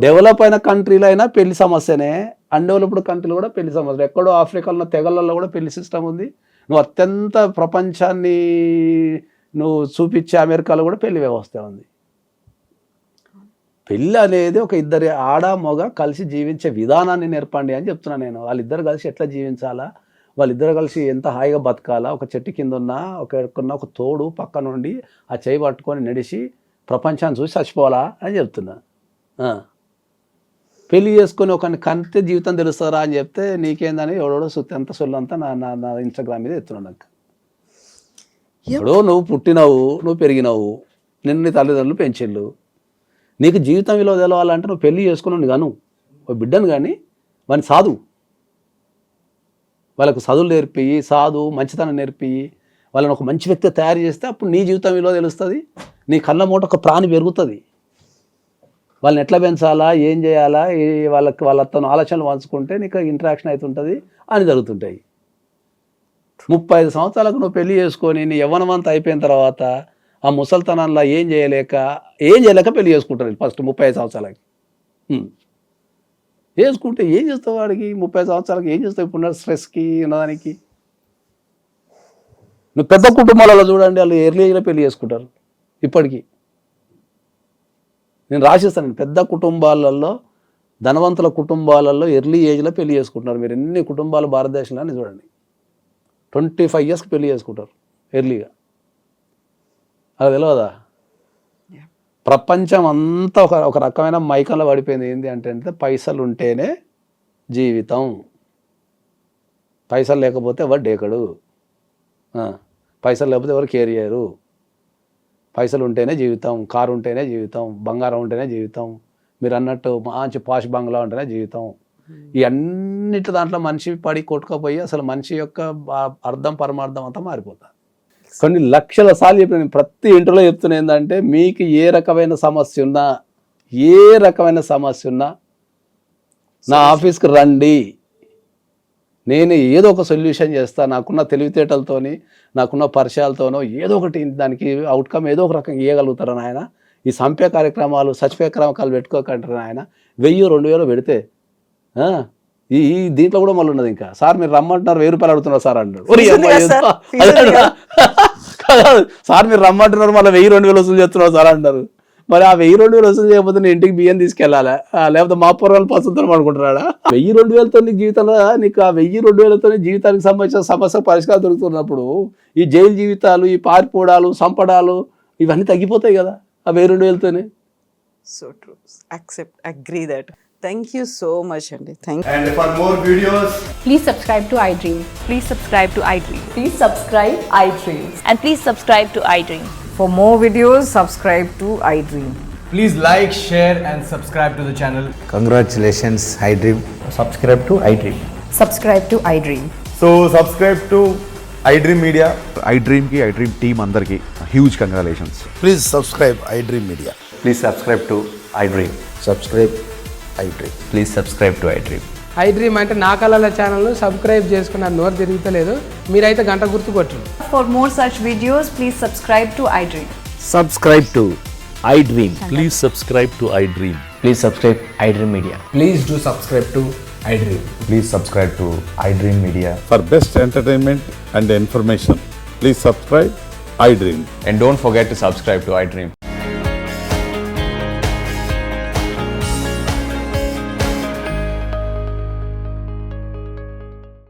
డెవలప్ అయిన కంట్రీలో అయినా పెళ్లి సమస్యనే, అన్డెవలప్డ్ కంట్రీలో కూడా పెళ్లి సమస్య. ఎక్కడో ఆఫ్రికాలో తెగలలో కూడా పెళ్లి సిస్టమ్ ఉంది. నువ్వు అత్యంత ప్రపంచాన్ని నువ్వు చూపించే అమెరికాలో కూడా పెళ్లి వ్యవస్థ ఉంది. పెళ్ళి అనేది ఒక ఇద్దరి ఆడ మగ కలిసి జీవించే విధానాన్ని నేర్పండి అని చెప్తున్నాను నేను. వాళ్ళిద్దరు కలిసి ఎట్లా జీవించాలా, వాళ్ళిద్దరు కలిసి ఎంత హాయిగా బతకాలా, ఒక చెట్టు కింద ఉన్న ఒక తోడు పక్క నుండి ఆ చేయి పట్టుకొని నడిచి ప్రపంచాన్ని చూసి చచ్చిపోవాలా అని చెప్తున్నా. పెళ్లి చేసుకొని ఒకరిని కంటే జీవితం తెలుస్తారా అని చెప్తే నీకేందని ఎవడో ఎంత సొల్లంతా నా ఇన్స్టాగ్రామ్ మీద ఎత్తున్నాను. నాకు ఇప్పుడు నువ్వు పుట్టినావు, నువ్వు పెరిగినావు, నిన్ను నీ తల్లిదండ్రులు పెంచిళ్ళు, నీకు జీవితం విలువ తెలవాలంటే నువ్వు పెళ్లి చేసుకున్నావు కాను, ఓ బిడ్డను కానీ వాడిని సాధు, వాళ్ళకు చదువులు నేర్పి మంచితనం నేర్పి వాళ్ళని ఒక మంచి వ్యక్తి తయారు చేస్తే అప్పుడు నీ జీవితం విలువ తెలుస్తుంది, నీ కళ్ళ మూట ఒక ప్రాణి పెరుగుతుంది. వాళ్ళని ఎట్లా పెంచాలా, ఏం చేయాలా, వాళ్ళతో ఆలోచనలు పంచుకుంటే నీకు ఇంటరాక్షన్ అవుతుంటుంది అని జరుగుతుంటాయి. 35 సంవత్సరాలకు నువ్వు పెళ్లి చేసుకొని నీ యవ్వనమంతా అయిపోయిన తర్వాత ఆ ముసల్తనంలో ఏం చేయలేక పెళ్లి చేసుకుంటారు ఫస్ట్ 35 సంవత్సరాలకి. చేసుకుంటే ఏం చేస్తావు వాడికి 30 సంవత్సరాలకి ఏం చేస్తావు ఇప్పుడు స్ట్రెస్కి ఉన్నదానికి. నువ్వు పెద్ద కుటుంబాలలో చూడండి, వాళ్ళు ఎర్లీ ఏజ్లో పెళ్లి చేసుకుంటారు. ఇప్పటికీ నేను రాసిస్తాను, పెద్ద కుటుంబాలలో ధనవంతుల కుటుంబాలలో ఎర్లీ ఏజ్లో పెళ్లి చేసుకుంటున్నారు. మీరు ఎన్ని కుటుంబాలు భారతదేశంలో చూడండి 25 ఇయర్స్కి పెళ్లి చేసుకుంటారు ఎర్లీగా. అది తెలియదా? ప్రపంచం అంతా ఒక రకమైన మైకంలో పడిపోయింది. ఏంటి అంటే పైసలు ఉంటేనే జీవితం, పైసలు లేకపోతే ఎవరు డేకడు, పైసలు లేకపోతే ఎవరు కేర్ చేయరు. పైసలు ఉంటేనే జీవితం, కారు ఉంటేనే జీవితం, బంగారం ఉంటేనే జీవితం, మీరు అన్నట్టు మంచి పాష్ బంగ్లా ఉంటేనే జీవితం. ఈ అన్నిటి దాంట్లో మనిషి పడి కొట్టుకపోయి అసలు మనిషి యొక్క అర్థం పరమార్థం అంతా మారిపోతుంది. కొన్ని లక్షల సార్లు చెప్పిన ప్రతి ఇంటర్లో చెప్తున్నా ఏంటంటే, మీకు ఏ రకమైన సమస్య ఉన్నా నా ఆఫీస్కి రండి, నేను ఏదో ఒక సొల్యూషన్ చేస్తాను. నాకున్న తెలివితేటలతోని, నాకున్న పరిచయాలతోనో ఏదో ఒకటి దానికి అవుట్కమ్ ఏదో ఒక రకంగా ఇవ్వగలుగుతారని ఆయన. ఈ సంపే కార్యక్రమాలు సచిపే కార్యక్రమాలు పెట్టుకోకంటారు ఆయన. 1000-2000 పెడితే ఈ దీంట్లో కూడా మళ్ళీ ఉన్నది. ఇంకా సార్ మీరు రమ్మంటున్నారు 1000 రూపాయలు అడుగుతున్నారు సార్ అంటాడు. సార్ మీరు రమ్మంటున్నారు మళ్ళీ 1000-2000 వసూలు చేస్తున్నారు సార్ అంటారు. మరి ఆ 1000-2000 వసూలు చేయకపోతే నేను ఇంటికి బియ్యం తీసుకెళ్ళాలా, లేకపోతే మా పూర్వాలు పసుతాం అనుకుంటున్నాడా? 1000-2000తో నీకు జీవితంలో నీకు ఆ 1000-2000తో జీవితానికి సంబంధించిన సమస్య పరిష్కారం దొరుకుతున్నప్పుడు ఈ జైలు జీవితాలు, ఈ పారిపోవడాలు, సంపడాలు ఇవన్నీ తగ్గిపోతాయి కదా ఆ 1000-2000తోనే. So true, accept, agree that. Thank you so much అండి. And for more videos, Please subscribe to iDream. Please subscribe to iDream. Please subscribe iDream. And please subscribe to iDream. For more videos, subscribe to iDream. please like, share and subscribe to the channel. Congratulations, iDream. Subscribe to iDream. Subscribe to iDream. So subscribe to iDream Media. iDream team andarki huge congratulations. Please subscribe iDream Media. Please subscribe to iDream. Subscribe iDream. Please subscribe to iDream. iDream అంటే నా కళల ఛానల్ను subscribe చేసుకున్న నోరు తిరుగుతలేదు, మీరైతే గంట గుర్తు కొట్టండి. For more such videos, please subscribe to iDream. Subscribe to iDream. Please subscribe to iDream. Please subscribe iDream Media. Please do subscribe to iDream. Please subscribe to iDream Media. For best entertainment and information, please subscribe iDream. And don't forget to subscribe to iDream.